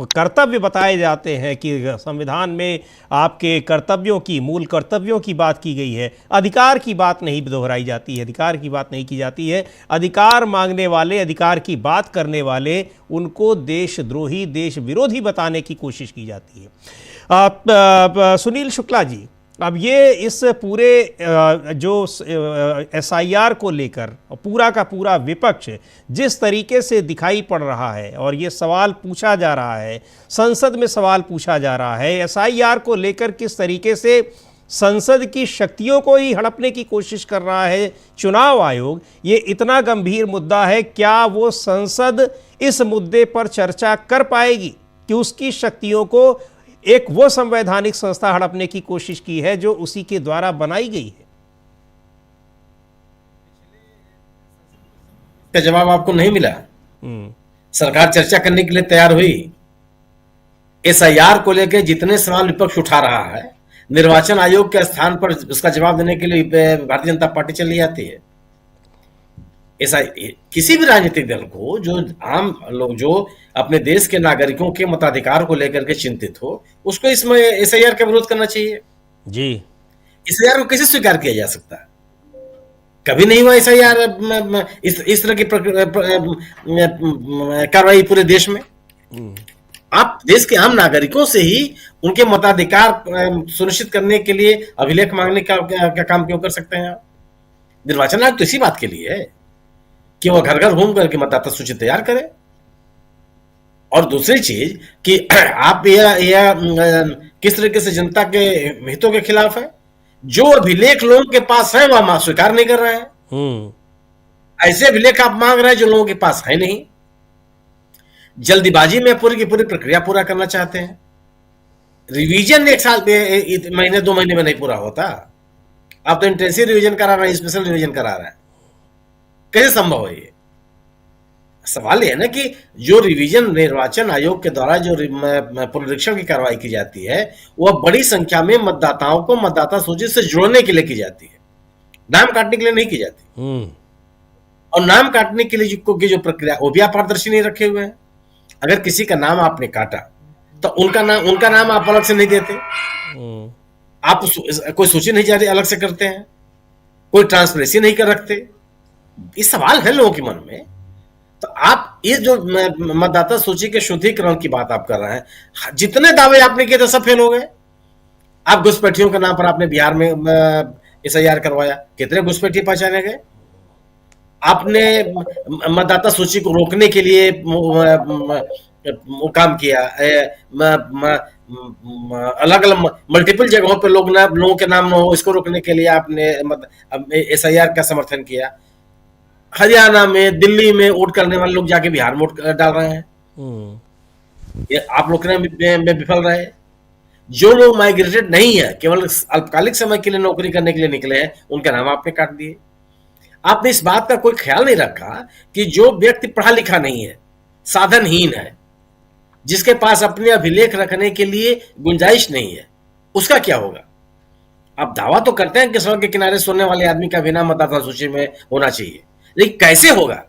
कर्तव्य बताए जाते हैं कि संविधान में आपके कर्तव्यों की, मूल कर्तव्यों की बात की गई है, अधिकार की बात नहीं दोहराई जाती है, अधिकार की बात नहीं की जाती है। अधिकार मांगने वाले, अधिकार की बात करने वाले, उनको देशद्रोही, देश विरोधी बताने की कोशिश की जाती है। सुनील शुक्ला जी, अब ये इस पूरे जो SIR को लेकर पूरा का पूरा विपक्ष जिस तरीके से दिखाई पड़ रहा है, और ये सवाल पूछा जा रहा है, संसद में सवाल पूछा जा रहा है, SIR को लेकर किस तरीके से संसद की शक्तियों को ही हड़पने की कोशिश कर रहा है चुनाव आयोग, ये इतना गंभीर मुद्दा है। क्या वो संसद इस मुद्दे पर चर्चा कर पाएगी कि उसकी शक्तियों को एक वो संवैधानिक संस्था हड़पने की कोशिश की है जो उसी के द्वारा बनाई गई है? का जवाब आपको नहीं मिला। सरकार चर्चा करने के लिए तैयार हुई। एसआईआर को लेकर जितने सवाल विपक्ष उठा रहा है, निर्वाचन आयोग के स्थान पर उसका जवाब देने के लिए भारतीय जनता पार्टी चली जाती है। ऐसा किसी भी राजनीतिक दल को, जो आम लोग जो अपने देश के नागरिकों के मताधिकार को लेकर के चिंतित हो, उसको इसमें एसआईआर का विरोध करना चाहिए। जी, एसआईआर को कैसे स्वीकार किया जा सकता है? कभी नहीं हुआ एसआईआर, इस तरह की कार्रवाई पूरे देश में। आप देश के आम नागरिकों से ही उनके मताधिकार सुनिश्चित करने के लिए अभिलेख मांगने का काम क्यों कर सकते हैं? निर्वाचन आयोग तो इसी बात के लिए है कि वो घर घर घूम करके मतदाता सूची तैयार करे। और दूसरी चीज कि आप यह किस तरीके से जनता के हितों के खिलाफ है। जो अभिलेख लोगों के पास है वह स्वीकार नहीं कर रहे हैं। ऐसे अभिलेख आप मांग रहे हैं जो लोगों के पास है नहीं। जल्दीबाजी में पूरी की पूरी प्रक्रिया पूरा करना चाहते हैं। रिवीजन एक साल महीने 2 महीने में नहीं पूरा होता। आप तो इंटेंसिव रिवीजन करा रहे हैं, स्पेशल रिवीजन करा रहे हैं। कैसे संभव है ये? सवाल यह है ना कि जो रिवीजन निर्वाचन आयोग के द्वारा जो पुनरीक्षण की कार्रवाई की जाती है, वह बड़ी संख्या में मतदाताओं को मतदाता सूची से जोड़ने के लिए की जाती है, नाम काटने के लिए नहीं की जाती। और नाम काटने के लिए की जो प्रक्रिया, वो भी आप पारदर्शी नहीं रखे हुए हैं। अगर किसी का नाम आपने काटा तो उनका नाम आप अलग से नहीं देते, आप कोई सूची नहीं जारी अलग से करते हैं, कोई ट्रांसपेरेंसी नहीं कर रखते। ये सवाल है लोगों के मन में। तो आप ये जो मतदाता सूची के शुद्धिकरण की बात आप कर रहे हैं, जितने दावे आपने किए थे सब फेल हो गए। आप घुसपैठियों के नाम पर आपने बिहार में एसआईआर करवाया, कितने घुसपैठी पहचाने गए? आपने मतदाता सूची को रोकने के लिए वो काम किया, अलग अलग मल्टीपल जगहों पे लोगों के नाम न हो, इसको रोकने के लिए आपने एसआईआर का समर्थन किया। हरियाणा में, दिल्ली में वोट करने वाले लोग जाके बिहार में वोट डाल रहे हैं। ये आप रोकने में विफल रहे। जो लोग माइग्रेटेड नहीं है, केवल अल्पकालिक समय के लिए नौकरी करने के लिए निकले हैं, उनका नाम आपने काट दिए। आपने इस बात का कोई ख्याल नहीं रखा कि जो व्यक्ति पढ़ा लिखा नहीं है, साधनहीन है, जिसके पास अपने अभिलेख रखने के लिए गुंजाइश नहीं है, उसका क्या होगा? आप दावा तो करते हैं कि सड़क के किनारे सोने वाले आदमी का भी नाम मतदाता सूची में होना चाहिए, लेकिन कैसे होगा?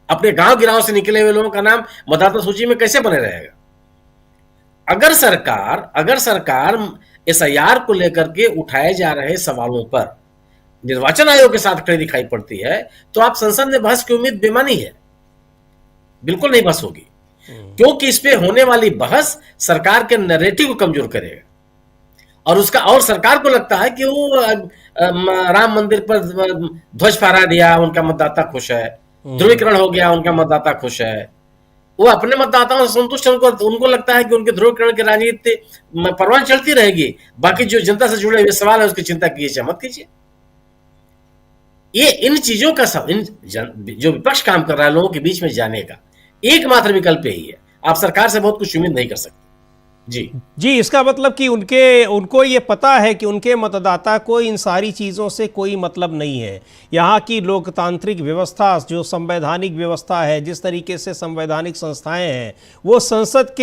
अपने गांव गिराव से निकले हुए लोगों का नाम मतदाता सूची में कैसे बने रहेगा? अगर सरकार एसआईआर को लेकर के उठाए जा रहे सवालों पर निर्वाचन आयोग के साथ खड़ी दिखाई पड़ती है, तो आप संसद में बहस की उम्मीद बेमानी है। बिल्कुल नहीं बहस होगी, क्योंकि इस पे होने वाली बहस सरकार के नैरेटिव को कमजोर करेगा। और सरकार को लगता है कि वो राम मंदिर पर ध्वज फहरा दिया, उनका मतदाता खुश है, ध्रुवीकरण हो गया, उनका मतदाता खुश है। वो अपने मतदाताओं से संतुष्ट है। उनको लगता है कि उनके ध्रुवीकरण की राजनीति परवान चलती रहेगी, बाकी जो जनता से जुड़े हुए सवाल है उसकी चिंता कीजिए, मत कीजिए। ये इन चीजों का जो विपक्ष काम कर रहा है लोगों के बीच में जाने का एकमात्र विकल्प यही है। आप सरकार से बहुत कुछ उम्मीद नहीं कर सकते। जी, इसका मतलब कि उनको ये पता है कि उनके मतदाता को इन सारी चीज़ों से कोई मतलब नहीं है। यहाँ की लोकतांत्रिक व्यवस्था, जो संवैधानिक व्यवस्था है, जिस तरीके से संवैधानिक संस्थाएं हैं, वो संसद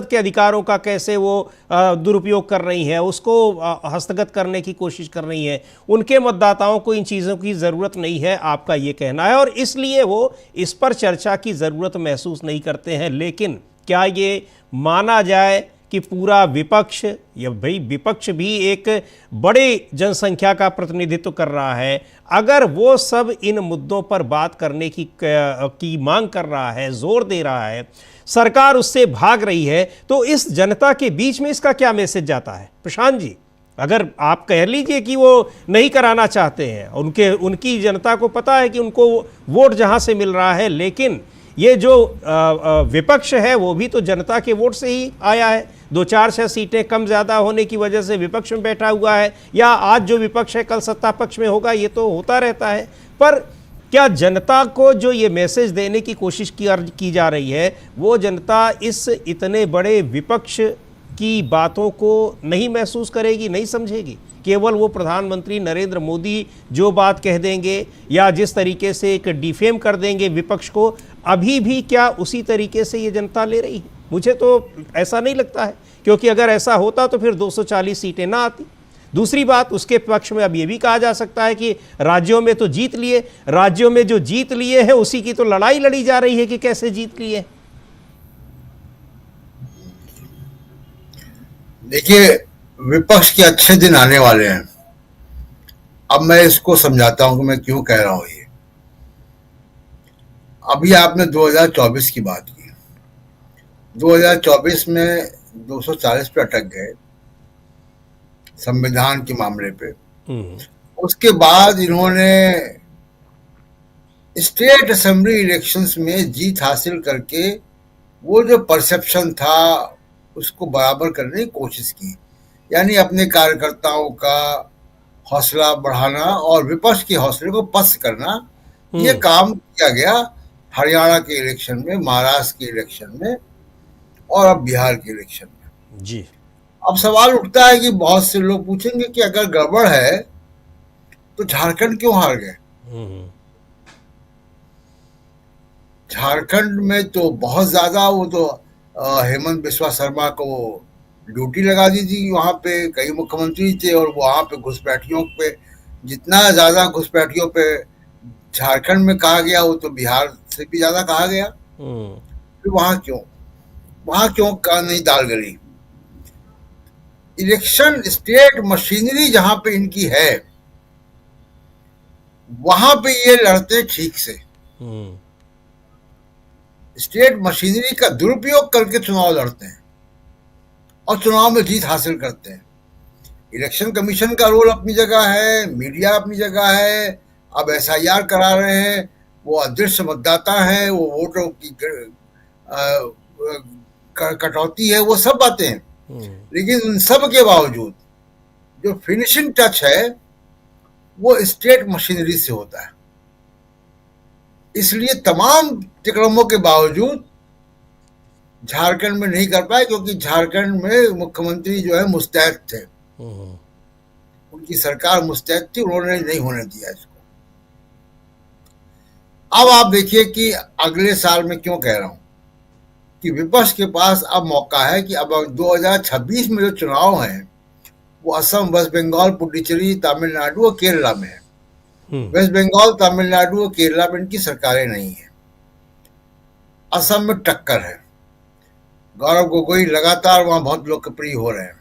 के अधिकारों का कैसे वो दुरुपयोग कर रही है, उसको हस्तगत करने की कोशिश कर रही है। उनके मतदाताओं को इन चीज़ों की ज़रूरत नहीं है, आपका ये कहना है, और इसलिए वो इस पर चर्चा की ज़रूरत महसूस नहीं करते हैं। लेकिन क्या ये माना जाए कि पूरा विपक्ष, या भाई विपक्ष भी एक बड़ी जनसंख्या का प्रतिनिधित्व कर रहा है, अगर वो सब इन मुद्दों पर बात करने की मांग कर रहा है, जोर दे रहा है, सरकार उससे भाग रही है, तो इस जनता के बीच में इसका क्या मैसेज जाता है? प्रशांत जी, अगर आप कह लीजिए कि वो नहीं कराना चाहते हैं, उनकी जनता को पता है कि उनको वोट जहाँ से मिल रहा है, लेकिन ये जो विपक्ष है वो भी तो जनता के वोट से ही आया है। 2-4-6 सीटें कम ज़्यादा होने की वजह से विपक्ष में बैठा हुआ है, या आज जो विपक्ष है कल सत्ता पक्ष में होगा, ये तो होता रहता है। पर क्या जनता को जो ये मैसेज देने की कोशिश की जा रही है, वो जनता इस इतने बड़े विपक्ष की बातों को नहीं महसूस करेगी, नहीं समझेगी? केवल वो प्रधानमंत्री नरेंद्र मोदी जो बात कह देंगे, या जिस तरीके से एक डिफेम कर देंगे विपक्ष को, अभी भी क्या उसी तरीके से ये जनता ले रही है? मुझे तो ऐसा नहीं लगता है, क्योंकि अगर ऐसा होता तो फिर 240 सीटें ना आती। दूसरी बात, उसके पक्ष में अब ये भी कहा जा सकता है कि राज्यों में तो जीत लिए, राज्यों में जो जीत लिए हैं उसी की तो लड़ाई लड़ी जा रही है कि कैसे जीत लिए। देखिए, विपक्ष के अच्छे दिन आने वाले हैं। अब मैं इसको समझाता हूं कि मैं क्यों कह रहा हूं ये। अभी आपने 2024 की बात की। 2024 में 240 पे अटक गए संविधान के मामले पे। उसके बाद इन्होंने स्टेट असेंबली इलेक्शंस में जीत हासिल करके वो जो परसेप्शन था उसको बराबर करने की कोशिश की, यानी अपने कार्यकर्ताओं का हौसला बढ़ाना और विपक्ष के हौसले को पस्त करना। ये काम किया गया हरियाणा के इलेक्शन में, महाराष्ट्र के इलेक्शन में और अब बिहार के इलेक्शन में। जी। अब सवाल उठता है कि बहुत से लोग पूछेंगे कि अगर गड़बड़ है तो झारखंड क्यों हार गए? झारखंड में तो बहुत ज्यादा वो तो हेमंत बिस्वा शर्मा को ड्यूटी लगा दी थी। वहां पे कई मुख्यमंत्री थे और वहां पे घुसपैठियों पे, जितना ज्यादा घुसपैठियों पे झारखंड में कहा गया वो तो बिहार से भी ज्यादा कहा गया। फिर वहां क्यों का नहीं दाल गली? इलेक्शन स्टेट मशीनरी जहां पे इनकी है वहां पे ये लड़ते ठीक से। स्टेट मशीनरी का दुरुपयोग करके चुनाव लड़ते हैं और चुनाव में जीत हासिल करते हैं। इलेक्शन कमीशन का रोल अपनी जगह है, मीडिया अपनी जगह है। अब SIR करा रहे हैं, वो अदृश्य मतदाता हैं, वो वोटों की कटौती है, वो सब बातें हैं। लेकिन उन सब के बावजूद जो फिनिशिंग टच है वो स्टेट मशीनरी से होता है। इसलिए तमाम तिकड़मों के बावजूद झारखंड में नहीं कर पाए, क्योंकि झारखंड में मुख्यमंत्री जो है मुस्तैद थे, उनकी सरकार मुस्तैद थी, उन्होंने नहीं होने दिया इसको। अब आप देखिए कि अगले साल में क्यों कह रहा हूं कि विपक्ष के पास अब मौका है कि अब 2026 में जो चुनाव हैं वो असम, वेस्ट बंगाल, पुडुचेरी, तमिलनाडु और केरला में है। वेस्ट बंगाल, तमिलनाडु और केरला में इनकी सरकारें नहीं है। असम में टक्कर है, गौरव गोगोई लगातार वहां बहुत लोकप्रिय हो रहे हैं,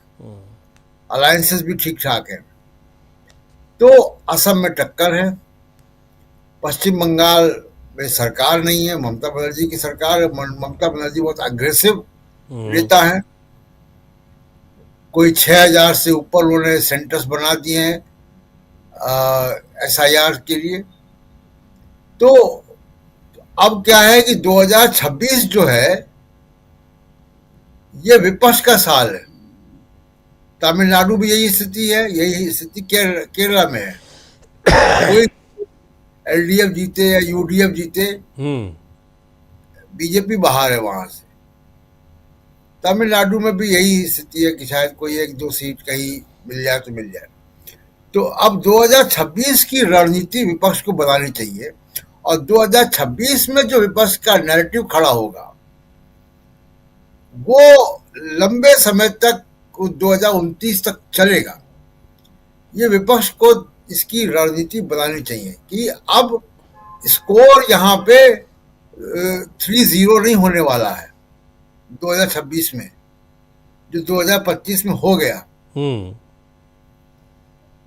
अलायंसेस भी ठीक ठाक है। तो असम में टक्कर है। पश्चिम बंगाल में सरकार नहीं है, ममता बनर्जी की सरकार है। ममता बनर्जी बहुत अग्रेसिव नेता है। कोई 6000 से ऊपर उन्होंने सेंटर्स बना दिए हैं SIR के लिए। तो अब क्या है कि 2026 जो है ये विपक्ष का साल है। तमिलनाडु भी यही स्थिति है, यही स्थिति केरला में है। कोई LDF जीते या UDF जीते, बीजेपी बाहर है वहां से। तमिलनाडु में भी यही स्थिति है कि शायद कोई 1-2 सीट कहीं मिल जाए तो मिल जाए। तो अब 2026 की रणनीति विपक्ष को बनानी चाहिए और 2026 में जो विपक्ष का नैरेटिव खड़ा होगा वो लंबे समय तक 2029 तक चलेगा। ये विपक्ष को इसकी रणनीति बनानी चाहिए कि अब स्कोर यहाँ पे 3-0 नहीं होने वाला है 2026 में, जो 2025 में हो गया।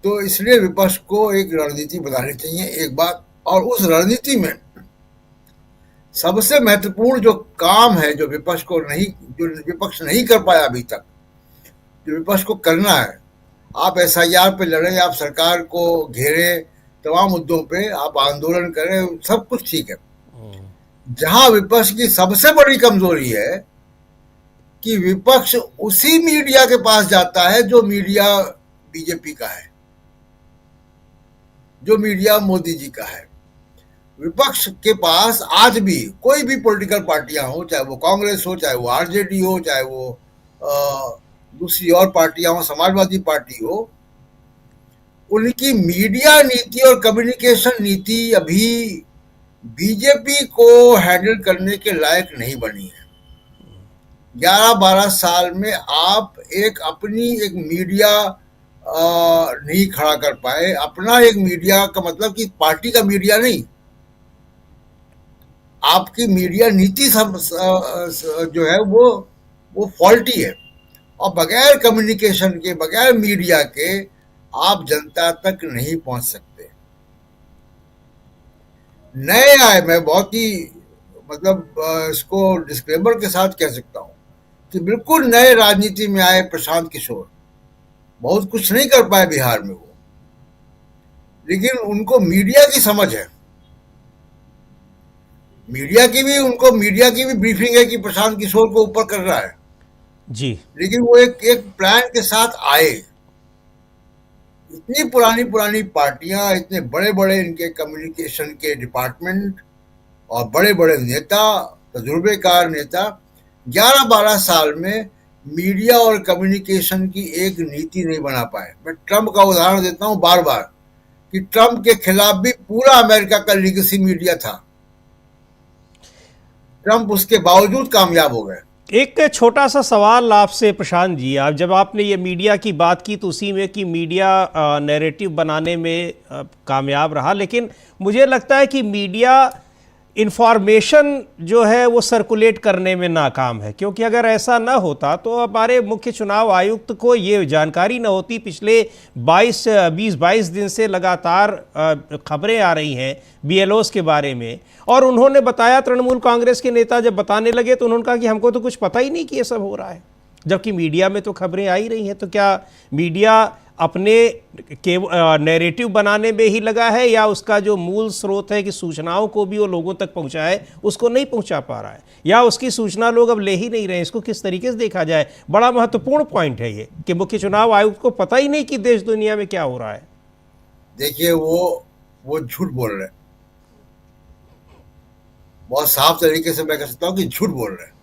तो इसलिए विपक्ष को एक रणनीति बनानी चाहिए, एक बात। और उस रणनीति में सबसे महत्वपूर्ण जो काम है जो विपक्ष नहीं कर पाया अभी तक, जो विपक्ष को करना है, आप SIR पे लड़ें, आप सरकार को घेरें, तमाम मुद्दों पे आप आंदोलन करें, सब कुछ ठीक है। जहां विपक्ष की सबसे बड़ी कमजोरी है कि विपक्ष उसी मीडिया के पास जाता है जो मीडिया बीजेपी का है, जो मीडिया मोदी जी का है। विपक्ष के पास आज भी कोई भी पॉलिटिकल पार्टियां हो, चाहे वो कांग्रेस हो, चाहे वो RJD हो, चाहे वो दूसरी और पार्टियां हो, समाजवादी पार्टी हो, उनकी मीडिया नीति और कम्युनिकेशन नीति अभी बीजेपी को हैंडल करने के लायक नहीं बनी है। 11-12 साल में आप अपनी एक मीडिया नहीं खड़ा कर पाए। अपना एक मीडिया का मतलब कि पार्टी का मीडिया नहीं, आपकी मीडिया नीति जो है वो फॉल्टी है। और बगैर कम्युनिकेशन के, बगैर मीडिया के आप जनता तक नहीं पहुंच सकते। नए आए, मैं बहुत ही इसको डिस्क्लेमर के साथ कह सकता हूं कि बिल्कुल नए राजनीति में आए प्रशांत किशोर बहुत कुछ नहीं कर पाए बिहार में वो, लेकिन उनको मीडिया की समझ है। मीडिया की भी ब्रीफिंग है कि प्रशांत किशोर को ऊपर कर रहा है जी, लेकिन वो एक प्लान के साथ आए। इतनी पुरानी पार्टियां, इतने बड़े बड़े इनके कम्युनिकेशन के डिपार्टमेंट और बड़े बड़े नेता, तजुर्बेकार नेता 11-12 साल में मीडिया और कम्युनिकेशन की एक नीति नहीं बना पाए। मैं ट्रंप का उदाहरण देता हूं बार बार कि ट्रंप के खिलाफ भी पूरा अमेरिका का लीगेसी मीडिया था, ट्रंप उसके बावजूद कामयाब हो गए। एक छोटा सा सवाल आपसे प्रशांत जी, आप जब आपने ये मीडिया की बात की तो उसी में कि मीडिया नैरेटिव बनाने में कामयाब रहा, लेकिन मुझे लगता है कि मीडिया इन्फॉर्मेशन जो है वो सर्कुलेट करने में नाकाम है, क्योंकि अगर ऐसा ना होता तो हमारे मुख्य चुनाव आयुक्त को ये जानकारी ना होती। पिछले 20-22 दिन से लगातार खबरें आ रही हैं बीएलओस के बारे में, और उन्होंने बताया, तृणमूल कांग्रेस के नेता जब बताने लगे तो उन्होंने कहा कि हमको तो कुछ पता ही नहीं कि ये सब हो रहा है, जबकि मीडिया में तो खबरें आ ही रही हैं। तो क्या मीडिया अपने नैरेटिव बनाने में ही लगा है, या उसका जो मूल स्रोत है कि सूचनाओं को भी वो लोगों तक पहुंचाए उसको नहीं पहुंचा पा रहा है, या उसकी सूचना लोग अब ले ही नहीं रहे हैं? इसको किस तरीके से देखा जाए? बड़ा महत्वपूर्ण पॉइंट है ये कि मुख्य चुनाव आयुक्त को पता ही नहीं कि देश दुनिया में क्या हो रहा है। देखिए, वो झूठ बोल रहे हैं, बहुत साफ तरीके से मैं कह सकता हूं कि झूठ बोल रहे हैं।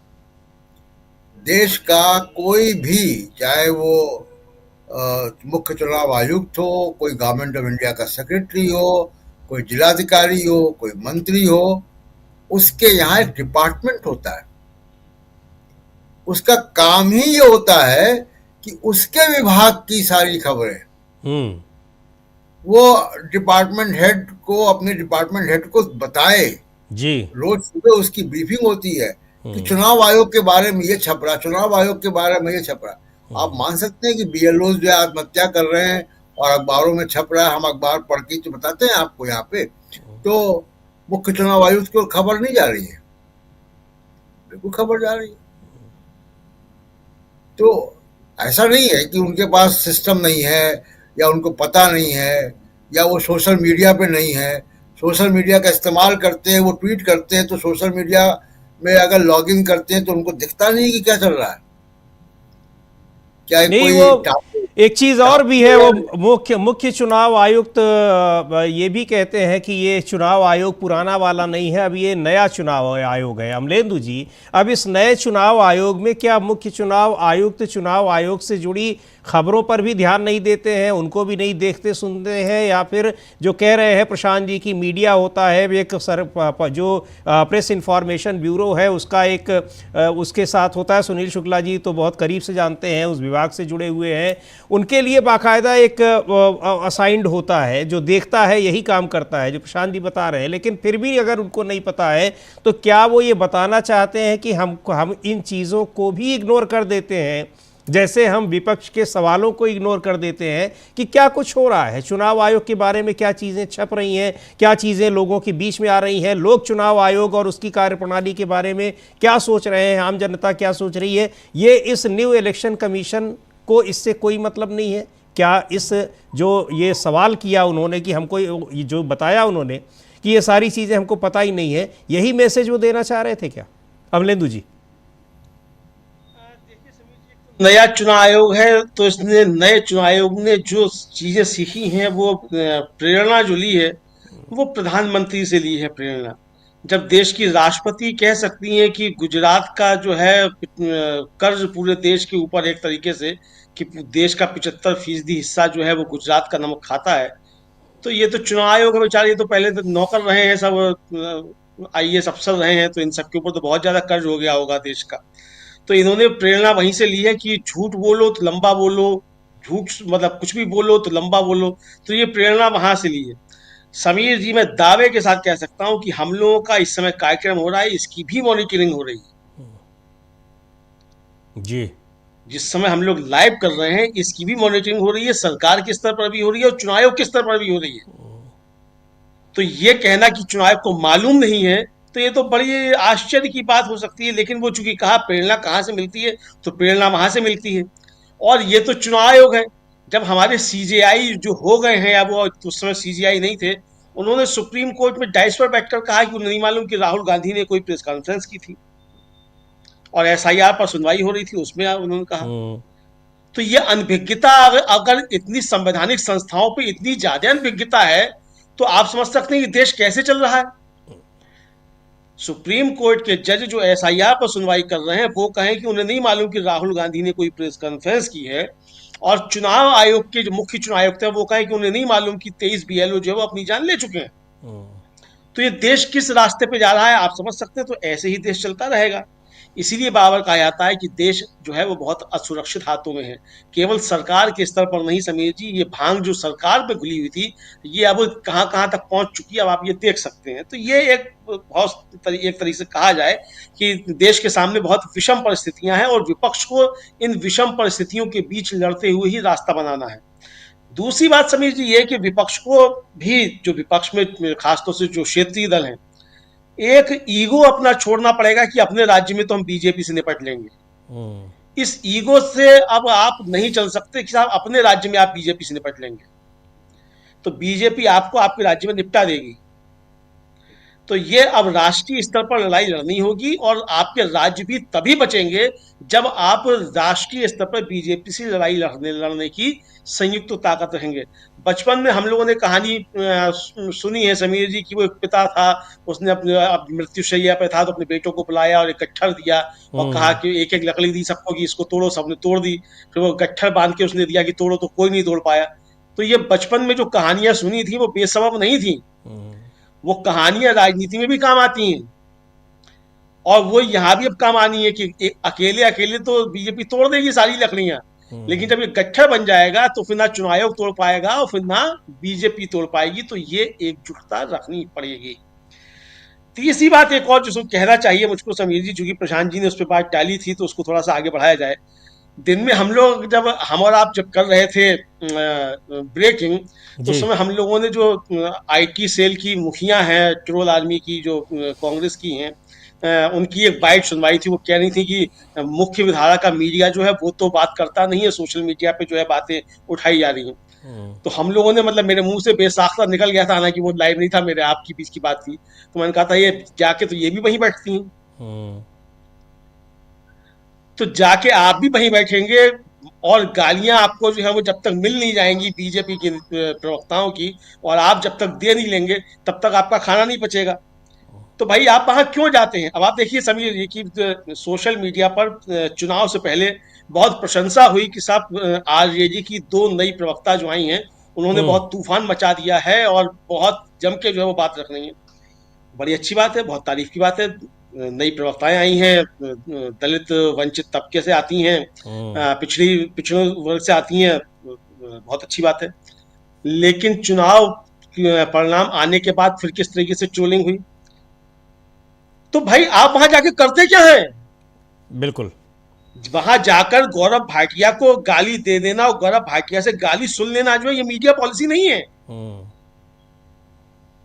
देश का कोई भी, चाहे वो मुख्य चुनाव आयुक्त हो, कोई गवर्नमेंट ऑफ इंडिया का सेक्रेटरी हो, कोई जिलाधिकारी हो, कोई मंत्री हो, उसके यहाँ एक डिपार्टमेंट होता है। उसका काम ही ये होता है कि उसके विभाग की सारी खबरें वो डिपार्टमेंट हेड को, अपने डिपार्टमेंट हेड को बताए जी। रोज सुबह उसकी ब्रीफिंग होती है कि चुनाव आयोग के बारे में ये छप रहा, चुनाव आयोग के बारे में ये छप रहा। आप मान सकते हैं कि बीएलओ जो है आत्महत्या कर रहे हैं और अखबारों में छप रहा है, हम अखबार पढ़ के तो बताते हैं आपको यहाँ पे, तो मुख्य चुनाव आयुक्त को खबर नहीं जा रही है, बिल्कुल खबर जा रही है। तो ऐसा नहीं है कि उनके पास सिस्टम नहीं है, या उनको पता नहीं है, या वो सोशल मीडिया पे नहीं है। सोशल मीडिया का इस्तेमाल करते हैं, वो ट्वीट करते हैं, तो सोशल मीडिया में अगर लॉग इन करते हैं तो उनको दिखता नहीं कि क्या चल रहा है। क्या नहीं, वो एक चीज और भी है, वो मुख्य चुनाव आयुक्त ये भी कहते हैं कि ये चुनाव आयोग पुराना वाला नहीं है, अब ये नया चुनाव आयोग है। अमलेंदु जी, अब इस नए चुनाव आयोग में क्या मुख्य चुनाव आयुक्त चुनाव आयोग से जुड़ी खबरों पर भी ध्यान नहीं देते हैं, उनको भी नहीं देखते सुनते हैं, या फिर जो कह रहे हैं प्रशांत जी की मीडिया होता है एक जो प्रेस इंफॉर्मेशन ब्यूरो है उसका एक उसके साथ होता है, सुनील शुक्ला जी तो बहुत करीब से जानते हैं, उस विभाग से जुड़े हुए हैं, उनके लिए बाकायदा एक असाइंड होता है जो देखता है, यही काम करता है जो प्रशांत जी बता रहे हैं। लेकिन फिर भी अगर उनको नहीं पता है तो क्या वो ये बताना चाहते हैं कि हम इन चीज़ों को भी इग्नोर कर देते हैं, जैसे हम विपक्ष के सवालों को इग्नोर कर देते हैं कि क्या कुछ हो रहा है, चुनाव आयोग के बारे में क्या चीज़ें छप रही हैं, क्या चीज़ें लोगों के बीच में आ रही हैं, लोग चुनाव आयोग और उसकी कार्यप्रणाली के बारे में क्या सोच रहे हैं, आम जनता क्या सोच रही है। ये इस न्यू इलेक्शन कमीशन को इससे कोई मतलब नहीं है क्या? इस जो ये सवाल किया उन्होंने कि हमको जो बताया उन्होंने कि ये सारी चीज़ें हमको पता ही नहीं है, यही मैसेज वो देना चाह रहे थे क्या? अमलेंदु जी, नया चुनाव आयोग है तो इसने नए चुनाव आयोग ने जो चीजें सीखी हैं, वो प्रेरणा जो ली है वो प्रधानमंत्री से ली है प्रेरणा। जब देश की राष्ट्रपति कह सकती हैं कि गुजरात का जो है कर्ज पूरे देश के ऊपर एक तरीके से कि देश का 75% हिस्सा जो है वो गुजरात का नमक खाता है, तो ये तो चुनाव आयोग है बेचारे, ये तो पहले तो नौकर रहे हैं, सब IAS अफसर रहे हैं, तो इन सब के ऊपर तो बहुत ज्यादा कर्ज हो गया होगा देश का। तो इन्होंने प्रेरणा वहीं से ली है कि झूठ बोलो तो लंबा बोलो, झूठ मतलब कुछ भी बोलो तो लंबा बोलो, तो ये प्रेरणा वहां से ली है। समीर जी, मैं दावे के साथ कह सकता हूं कि हम लोगों का इस समय कार्यक्रम हो रहा है, इसकी भी मॉनिटरिंग हो रही है जी। जिस समय हम लोग लाइव कर रहे हैं इसकी भी मॉनिटरिंग हो रही है, सरकार के स्तर पर भी हो रही है और चुनाव आयोग के स्तर पर भी हो रही है। तो ये कहना कि चुनाव आयोग को मालूम नहीं है, तो ये तो बड़ी आश्चर्य की बात हो सकती है। लेकिन वो चूंकि कहा प्रेरणा कहाँ से मिलती है, तो प्रेरणा वहां से मिलती है। और ये तो चुनाव आयोग है, जब हमारे CJI जो हो गए हैं, अब वो उस समय CJI नहीं थे, उन्होंने सुप्रीम कोर्ट में डाइस पर बैठकर कहा कि उन्हें नहीं मालूम कि राहुल गांधी ने कोई प्रेस कॉन्फ्रेंस की थी, और SIR पर सुनवाई हो रही थी, उसमें उन्होंने कहा। तो ये अनभिज्ञता, अगर इतनी संवैधानिक संस्थाओं पे इतनी ज्यादा अनभिज्ञता है, तो आप समझ सकते हैं कि देश कैसे चल रहा है। सुप्रीम कोर्ट के जज जो SIR पर सुनवाई कर रहे हैं, वो कहें कि उन्हें नहीं मालूम कि राहुल गांधी ने कोई प्रेस कॉन्फ्रेंस की है, और चुनाव आयोग के जो मुख्य चुनाव आयुक्त है वो कहें कि उन्हें नहीं मालूम कि 23 BLO जो है वो अपनी जान ले चुके हैं। तो ये देश किस रास्ते पे जा रहा है आप समझ सकते हैं। तो ऐसे ही देश चलता रहेगा। इसीलिए बाबर कहा जाता है कि देश जो है वो बहुत असुरक्षित हाथों में है। केवल सरकार के स्तर पर नहीं समीर जी, ये भांग जो सरकार पे घुली हुई थी, ये अब कहां कहां तक पहुंच चुकी है, अब आप ये देख सकते हैं। तो ये एक तरीके से कहा जाए कि देश के सामने बहुत विषम परिस्थितियां हैं, और विपक्ष को इन विषम परिस्थितियों के बीच लड़ते हुए ही रास्ता बनाना है। दूसरी बात समीर जी ये कि विपक्ष को भी, जो विपक्ष में खासतौर से जो क्षेत्रीय दल हैं, एक ईगो अपना छोड़ना पड़ेगा कि अपने राज्य में तो हम BJP से निपट लेंगे। इस ईगो से अब आप नहीं चल सकते कि साहब अपने राज्य में आप BJP से निपट लेंगे, तो BJP आपको आपके राज्य में निपटा देगी। तो ये अब राष्ट्रीय स्तर पर लड़ाई लड़नी होगी, और आपके राज्य भी तभी बचेंगे जब आप राष्ट्रीय स्तर पर BJP से लड़ाई लड़ने की संयुक्त ताकत रहेंगे। बचपन में हम लोगों ने कहानी सुनी है समीर जी, कि वो एक पिता था, उसने अपने मृत्युशैया पे था, तो अपने बेटों को बुलाया और एक गट्ठर दिया और कहा कि एक एक लकड़ी दी सबको कि इसको तोड़ो, सबने तोड़ दी। फिर वो गट्ठर बांध के उसने दिया कि तोड़ो, तो कोई नहीं तोड़ पाया। तो ये बचपन में जो कहानियां सुनी थी वो बेसबब नहीं थी, वो कहानियां राजनीति में भी काम आती हैं, और वो यहाँ भी अब काम आनी है कि अकेले अकेले तो BJP तोड़ देगी सारी लकड़ियां, लेकिन जब ये गट्ठर बन जाएगा तो फिर ना चुनाव आयोग तोड़ पाएगा और फिर ना BJP तोड़ पाएगी। तो ये एकजुटता रखनी पड़ेगी। तीसरी बात एक और जो कहना चाहिए मुझको समीर जी, चूंकि प्रशांत जी ने उस पर बात टाली थी, तो उसको थोड़ा सा आगे बढ़ाया जाए। दिन में हम लोग जब हम और आप जब कर रहे थे ब्रेकिंग, तो उस समय हम लोगों ने जो IT सेल की मुखिया हैं, ट्रोल आर्मी की, जो कांग्रेस की हैं, उनकी एक बाइट सुनवाई थी। वो कह रही थी कि मुख्य विधारा का मीडिया जो है वो तो बात करता नहीं है, सोशल मीडिया पे जो है बातें उठाई जा रही हैं। तो हम लोगों ने, मतलब मेरे मुंह से बेसाख्ता निकल गया था, हालांकि वो लाइव नहीं था, मेरे आपकी बीच की बात थी। तो मैंने कहा था ये जाके तो ये भी वहीं बैठती हैं, तो जाके आप भी वहीं बैठेंगे, और गालियां आपको जो है वो जब तक मिल नहीं जाएंगी BJP के प्रवक्ताओं की, और आप जब तक दे नहीं लेंगे तब तक आपका खाना नहीं पचेगा। तो भाई आप वहां क्यों जाते हैं? अब आप देखिए समीर जी कि सोशल मीडिया पर चुनाव से पहले बहुत प्रशंसा हुई कि साहब RJD की 2 नई प्रवक्ता जो आई हैं, उन्होंने बहुत तूफान मचा दिया है और बहुत जम के जो है वो बात रख रही है। बड़ी अच्छी बात है, बहुत तारीफ की बात है। नई प्रवक्ताएं आई हैं, दलित वंचित तबके से आती हैं, पिछड़े वर्ग से आती हैं, बहुत अच्छी बात है। लेकिन चुनाव परिणाम आने के बाद फिर किस तरीके से ट्रोलिंग हुई, तो भाई आप वहां जाके करते क्या हैं? बिल्कुल, वहां जाकर गौरव भाटिया को गाली दे देना और गौरव भाटिया से गाली सुन लेना जो है ये मीडिया पॉलिसी नहीं है।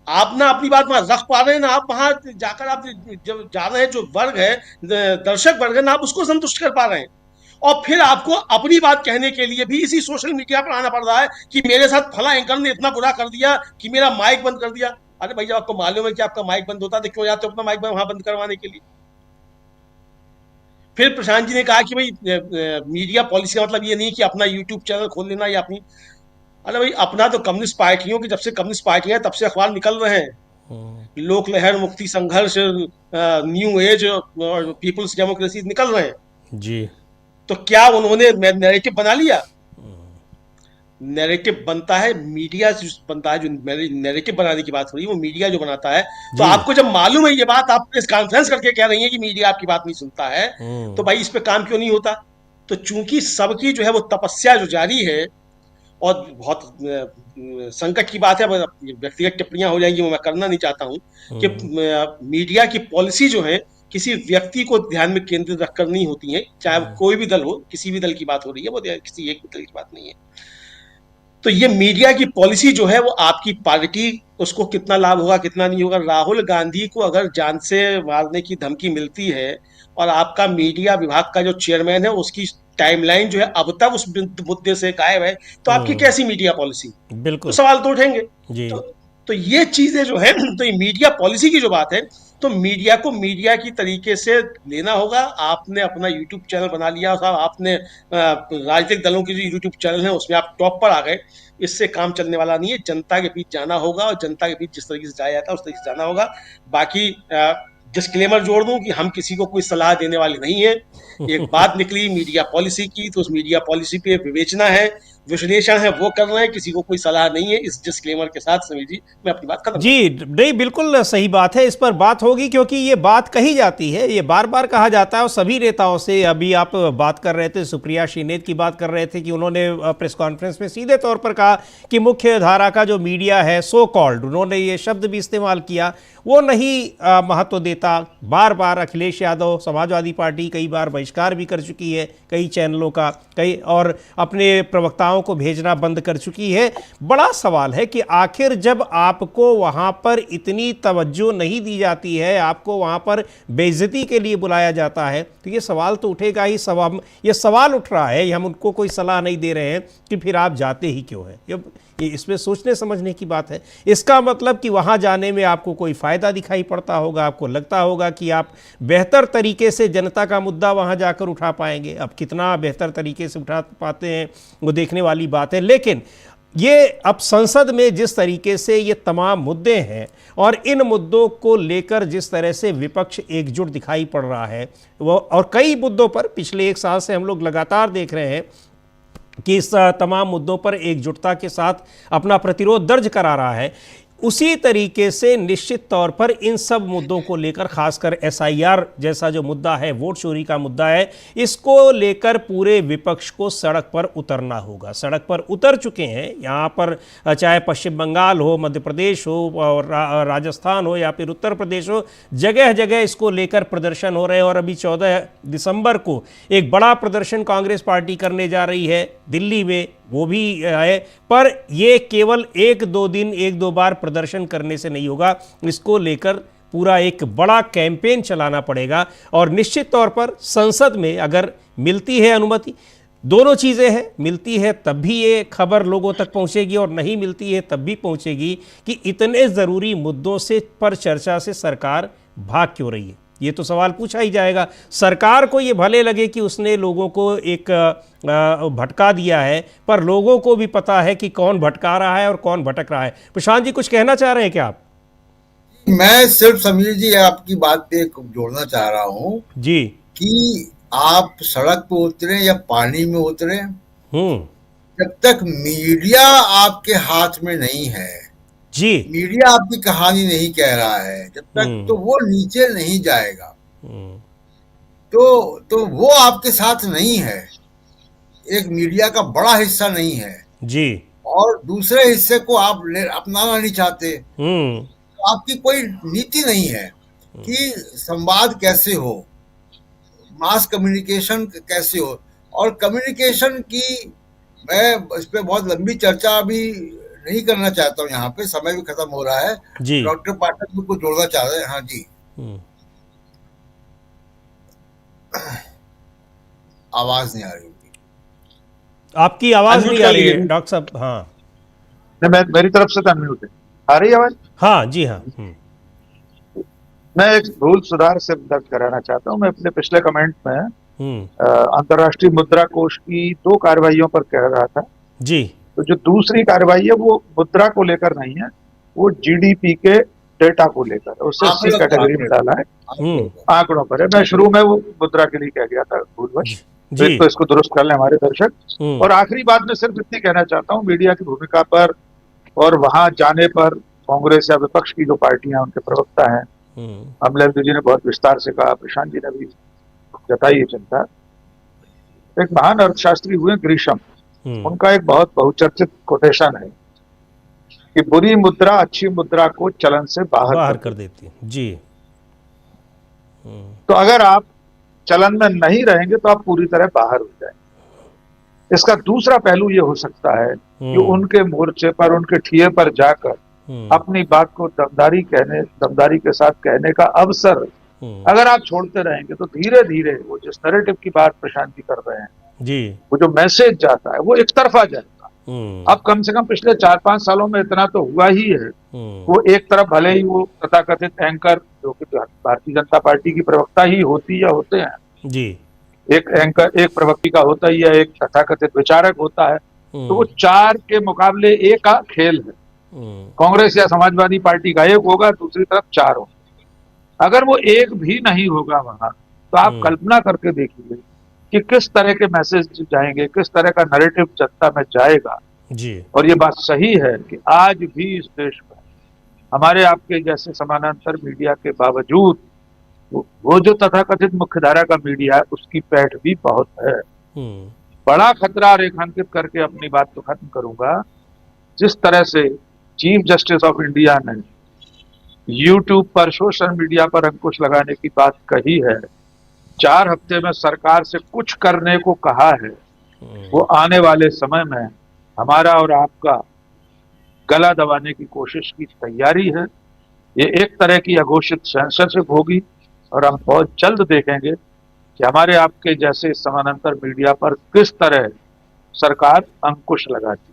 आप ना अपनी बात वहां रख पा रहे हैं ना, आप वहां जाकर आप जब जा रहे हैं, जो वर्ग है, दर्शक वर्ग है ना, आप उसको संतुष्ट कर पा रहे हैं, और फिर आपको अपनी बात कहने के लिए भी इसी सोशल मीडिया पर आना पड़ रहा है कि मेरे साथ फला एंकर ने इतना बुरा कर दिया कि मेरा माइक बंद कर दिया। अरे भैया आपको मालूम है कि आपका माइक बंद होता है, तो क्यों जाते हो अपना माइक वहां बंद करवाने के लिए? फिर प्रशांत जी ने कहा कि भाई मीडिया पॉलिसी का मतलब ये नहीं कि अपना यूट्यूब चैनल खोल लेना या अपनी, अरे भाई अपना तो कम्युनिस्ट पार्टियों की, जब से कम्युनिस्ट पार्टियां तब से अखबार निकल रहे हैं, लोक लहर, मुक्ति संघर्ष, न्यू एज और पीपुल्स डेमोक्रेसी निकल रहे हैं जी। तो क्या उन्होंने नैरेटिव बना लिया? नैरेटिव बनता है, मीडिया से बनता है, जो नैरेटिव बनाने की बात हो रही है वो मीडिया जो बनाता है। तो आपको जब मालूम है ये बात, आप प्रेस कॉन्फ्रेंस करके कह रही है कि मीडिया आपकी बात नहीं सुनता है, तो भाई इस पे काम क्यों नहीं होता? तो चूंकि सबकी जो है वो तपस्या जो जारी है, और बहुत संकट की बात है, व्यक्तिगत टिप्पणियां हो जाएंगी वो मैं करना नहीं चाहता हूं, कि मीडिया की पॉलिसी जो है किसी व्यक्ति को ध्यान में केंद्रित रखकर नहीं होती है, चाहे वो कोई भी दल हो, किसी भी दल की बात हो रही है, वो किसी एक दल की बात नहीं है। तो ये मीडिया की पॉलिसी जो है वो आपकी पार्टी, उसको कितना लाभ होगा कितना नहीं होगा। राहुल गांधी को अगर जान से मारने की धमकी मिलती है और आपका मीडिया विभाग का जो चेयरमैन है उसकी टाइमलाइन जो है अब तक उस मुद्दे से गायब है, तो आपकी कैसी मीडिया पॉलिसी? बिल्कुल, तो सवाल तो उठेंगे। जी। तो ये चीजें जो है, तो ये मीडिया पॉलिसी की जो बात है, तो मीडिया को मीडिया की तरीके से लेना होगा। आपने अपना यूट्यूब चैनल बना लिया साहब, आपने राजनीतिक दलों के जो यूट्यूब चैनल है उसमें आप टॉप पर आ गए, इससे काम चलने वाला नहीं है। जनता के बीच जाना होगा और जनता के बीच जिस तरीके से जाया जाता है उस तरीके से जाना होगा। बाकी डिस्क्लेमर जोड़ दूं कि हम किसी को कोई सलाह देने वाले नहीं है। एक बात निकली मीडिया पॉलिसी की, तो उस मीडिया पॉलिसी पे विवेचना है, विश्लेषण है, वो कर रहे हैं, किसी को कोई सलाह नहीं है। इस डिस्क्लेमर के साथ समीर जी मैं अपनी बात खत्म। जी नहीं, बिल्कुल सही बात है, इस पर बात होगी क्योंकि ये बात कही जाती है, ये बार बार कहा जाता है और सभी नेताओं से। अभी आप बात कर रहे थे, सुप्रिया श्रीनेत की बात कर रहे थे कि उन्होंने प्रेस कॉन्फ्रेंस में सीधे तौर पर कहा कि मुख्य धारा का जो मीडिया है, सो कॉल्ड, उन्होंने ये शब्द भी इस्तेमाल किया, वो नहीं महत्व देता। बार बार अखिलेश यादव, समाजवादी पार्टी कई बार बहिष्कार भी कर चुकी है कई चैनलों का, कई और अपने प्रवक्ताओं को भेजना बंद कर चुकी है। बड़ा सवाल है कि आखिर जब आपको वहाँ पर इतनी तवज्जो नहीं दी जाती है, आपको वहाँ पर बेइज्जती के लिए बुलाया जाता है, तो ये सवाल तो उठेगा ही। ये सवाल उठ रहा है, हम उनको कोई सलाह नहीं दे रहे हैं कि फिर आप जाते ही क्यों है। ये इसमें सोचने समझने की बात है। इसका मतलब कि वहाँ जाने में आपको कोई फ़ायदा दिखाई पड़ता होगा, आपको लगता होगा कि आप बेहतर तरीके से जनता का मुद्दा वहाँ जाकर उठा पाएंगे। अब कितना बेहतर तरीके से उठा पाते हैं वो देखने वाली बात है। लेकिन ये अब संसद में जिस तरीके से ये तमाम मुद्दे हैं और इन मुद्दों को लेकर जिस तरह से विपक्ष एकजुट दिखाई पड़ रहा है, वो और कई मुद्दों पर पिछले एक साल से हम लोग लगातार देख रहे हैं कि इस तमाम मुद्दों पर एकजुटता के साथ अपना प्रतिरोध दर्ज करा रहा है। उसी तरीके से निश्चित तौर पर इन सब मुद्दों को लेकर, खासकर एसआईआर जैसा जो मुद्दा है, वोट चोरी का मुद्दा है, इसको लेकर पूरे विपक्ष को सड़क पर उतरना होगा। सड़क पर उतर चुके हैं यहाँ पर, चाहे पश्चिम बंगाल हो, मध्य प्रदेश हो, और राजस्थान हो या फिर उत्तर प्रदेश हो, जगह जगह इसको लेकर प्रदर्शन हो रहे हैं। और अभी 14 दिसंबर को एक बड़ा प्रदर्शन कांग्रेस पार्टी करने जा रही है दिल्ली में, वो भी है। पर ये केवल एक दो बार प्रदर्शन करने से नहीं होगा, इसको लेकर पूरा एक बड़ा कैंपेन चलाना पड़ेगा। और निश्चित तौर पर संसद में अगर मिलती है अनुमति, दोनों चीज़ें हैं, मिलती है तब भी ये खबर लोगों तक पहुंचेगी और नहीं मिलती है तब भी पहुंचेगी कि इतने ज़रूरी मुद्दों से पर चर्चा से सरकार भाग क्यों रही है। ये तो सवाल पूछा ही जाएगा। सरकार को ये भले लगे कि उसने लोगों को एक भटका दिया है, पर लोगों को भी पता है कि कौन भटका रहा है और कौन भटक रहा है। प्रशांत जी कुछ कहना चाह रहे हैं क्या आप? मैं सिर्फ समीर जी आपकी बात पे जोड़ना चाह रहा हूँ जी कि आप सड़क पे उतरे या पानी में उतरे, जब तक मीडिया आपके हाथ में नहीं है, जी मीडिया आपकी कहानी नहीं कह रहा है, जब तक तो वो नीचे नहीं जाएगा। तो वो आपके साथ नहीं है, एक मीडिया का बड़ा हिस्सा नहीं है जी, और दूसरे हिस्से को आप अपनाना नहीं चाहते। तो आपकी कोई नीति नहीं है कि संवाद कैसे हो, मास कम्युनिकेशन कैसे हो। और कम्युनिकेशन की मैं इस पे बहुत लंबी चर्चा अभी नहीं करना चाहता हूँ, यहाँ पे समय भी खत्म हो रहा है। डॉक्टर पाठक भी कुछ जोड़ना चाह रहे हैं। हाँ जी, आवाज नहीं आ रही होगी, आपकी आवाज नहीं आ रही है डॉक्टर साहब। हाँ नहीं, मेरी तरफ से तो अनम्यूट है। आ रही है आवाज? हाँ जी हाँ। मैं एक भूल सुधार से दर्ज कराना चाहता हूँ। मैं अपने पिछले कमेंट में अंतर्राष्ट्रीय मुद्रा कोष की 2 कार्रवाइयों पर कह रहा था जी। तो जो दूसरी कार्रवाई है वो मुद्रा को लेकर नहीं है, वो जीडीपी के डेटा को लेकर, उससे सी कैटेगरी में डाला है, आंकड़ों पर है। मैं शुरू में वो मुद्रा के लिए कह गया था भूलवश। तो एक तो इसको दुरुस्त कर लें हमारे दर्शक। और आखिरी बात मैं सिर्फ इतनी कहना चाहता हूँ, मीडिया की भूमिका पर और वहां जाने पर कांग्रेस या विपक्ष की जो पार्टियां उनके प्रवक्ता हैं, अमलेंदु जी ने बहुत विस्तार से कहा, प्रशांत जी ने भी जताई ये चिंता। एक महान अर्थशास्त्री हुए ग्रीशम, उनका एक बहुत बहुचर्चित कोटेशन है कि बुरी मुद्रा अच्छी मुद्रा को चलन से बाहर कर देती है। जी। तो अगर आप चलन में नहीं रहेंगे तो आप पूरी तरह बाहर हो जाएंगे। इसका दूसरा पहलू ये हो सकता है कि उनके मोर्चे पर, उनके ठिये पर जाकर अपनी बात को दमदारी के साथ कहने का अवसर अगर आप छोड़ते रहेंगे तो धीरे धीरे वो जिस नैरेटिव की बात प्रशांत जी कर रहे हैं जी, वो जो मैसेज जाता है वो एक तरफा जाएगा। अब कम से कम पिछले 4-5 सालों में इतना तो हुआ ही है, वो एक तरफ भले ही वो तथाकथित एंकर जो कि भारतीय जनता पार्टी की प्रवक्ता ही होती या होते हैं जी, एक एंकर एक प्रवक्ता होता ही है, एक तथाकथित विचारक होता है, तो वो 4 के मुकाबले 1 का खेल है। कांग्रेस या समाजवादी पार्टी का 1 होगा, दूसरी तरफ 4 होगा। अगर वो 1 भी नहीं होगा वहां, तो आप कल्पना करके देखिए कि किस तरह के मैसेज जाएंगे, किस तरह का नैरेटिव जनता में जाएगा जी। और ये बात सही है कि आज भी इस देश में हमारे आपके जैसे समानांतर मीडिया के बावजूद वो जो तथाकथित मुख्यधारा का मीडिया है उसकी पैठ भी बहुत है। बड़ा खतरा रेखांकित करके अपनी बात तो खत्म करूंगा, जिस तरह से चीफ जस्टिस ऑफ इंडिया ने यूट्यूब पर, सोशल मीडिया पर अंकुश लगाने की बात कही है, 4 हफ्ते में सरकार से कुछ करने को कहा है, वो आने वाले समय में हमारा और आपका गला दबाने की कोशिश की तैयारी है। ये एक तरह की अघोषित सेंसरशिप होगी और हम बहुत जल्द देखेंगे कि हमारे आपके जैसे समानांतर मीडिया पर किस तरह सरकार अंकुश लगाती।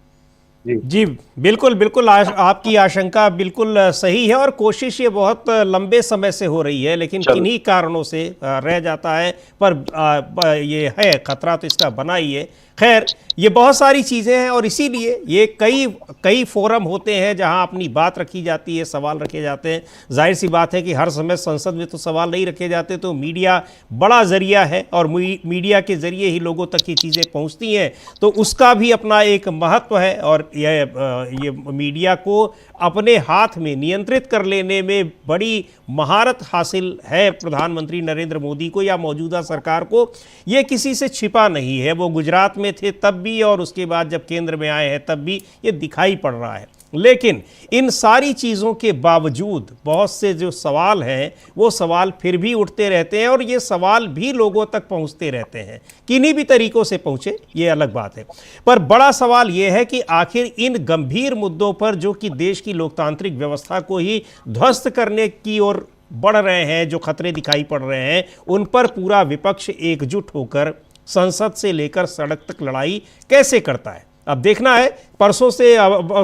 जी बिल्कुल बिल्कुल, आपकी आशंका बिल्कुल सही है और कोशिश ये बहुत लंबे समय से हो रही है, लेकिन किन्हीं कारणों से रह जाता है। पर ये है खतरा तो इसका बना ही है। खैर, ये बहुत सारी चीज़ें हैं और इसीलिए ये कई फोरम होते हैं जहां अपनी बात रखी जाती है, सवाल रखे जाते हैं। जाहिर सी बात है कि हर समय संसद में तो सवाल नहीं रखे जाते, तो मीडिया बड़ा जरिया है और मीडिया के जरिए ही लोगों तक ये चीज़ें पहुंचती हैं, तो उसका भी अपना एक महत्व है। और ये मीडिया को अपने हाथ में नियंत्रित कर लेने में बड़ी महारत हासिल है प्रधानमंत्री नरेंद्र मोदी को या मौजूदा सरकार को। ये किसी से छिपा नहीं है, वो गुजरात में थे तब भी और उसके बाद जब केंद्र में आए हैं तब भी ये दिखाई पड़ रहा है। लेकिन इन सारी चीज़ों के बावजूद बहुत से जो सवाल हैं वो सवाल फिर भी उठते रहते हैं और ये सवाल भी लोगों तक पहुंचते रहते हैं। किन्हीं भी तरीकों से पहुंचे ये अलग बात है, पर बड़ा सवाल ये है कि आखिर इन गंभीर मुद्दों पर जो कि देश की लोकतांत्रिक व्यवस्था को ही ध्वस्त करने की ओर बढ़ रहे हैं, जो खतरे दिखाई पड़ रहे हैं, उन पर पूरा विपक्ष एकजुट होकर संसद से लेकर सड़क तक लड़ाई कैसे करता है। अब देखना है, परसों से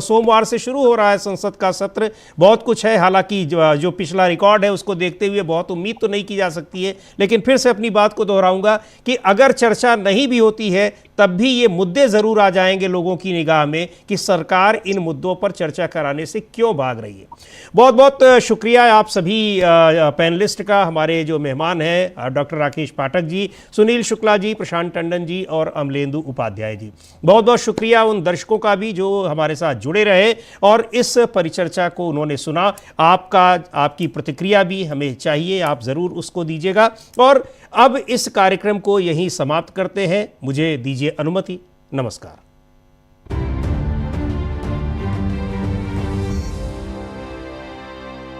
सोमवार से शुरू हो रहा है संसद का सत्र। बहुत कुछ है, हालांकि जो पिछला रिकॉर्ड है उसको देखते हुए बहुत उम्मीद तो नहीं की जा सकती है, लेकिन फिर से अपनी बात को दोहराऊंगा कि अगर चर्चा नहीं भी होती है तब भी ये मुद्दे ज़रूर आ जाएंगे लोगों की निगाह में कि सरकार इन मुद्दों पर चर्चा कराने से क्यों भाग रही है। बहुत बहुत शुक्रिया आप सभी पैनलिस्ट का। हमारे जो मेहमान हैं डॉक्टर राकेश पाठक जी, सुनील शुक्ला जी, प्रशांत टंडन जी और अमलेंदु उपाध्याय जी, बहुत बहुत शुक्रिया उन दर्शकों का भी जो हमारे साथ जुड़े रहे और इस परिचर्चा को उन्होंने सुना। आपकी प्रतिक्रिया भी हमें चाहिए, आप ज़रूर उसको दीजिएगा। और अब इस कार्यक्रम को यहीं समाप्त करते हैं, मुझे दीजिए अनुमति। नमस्कार।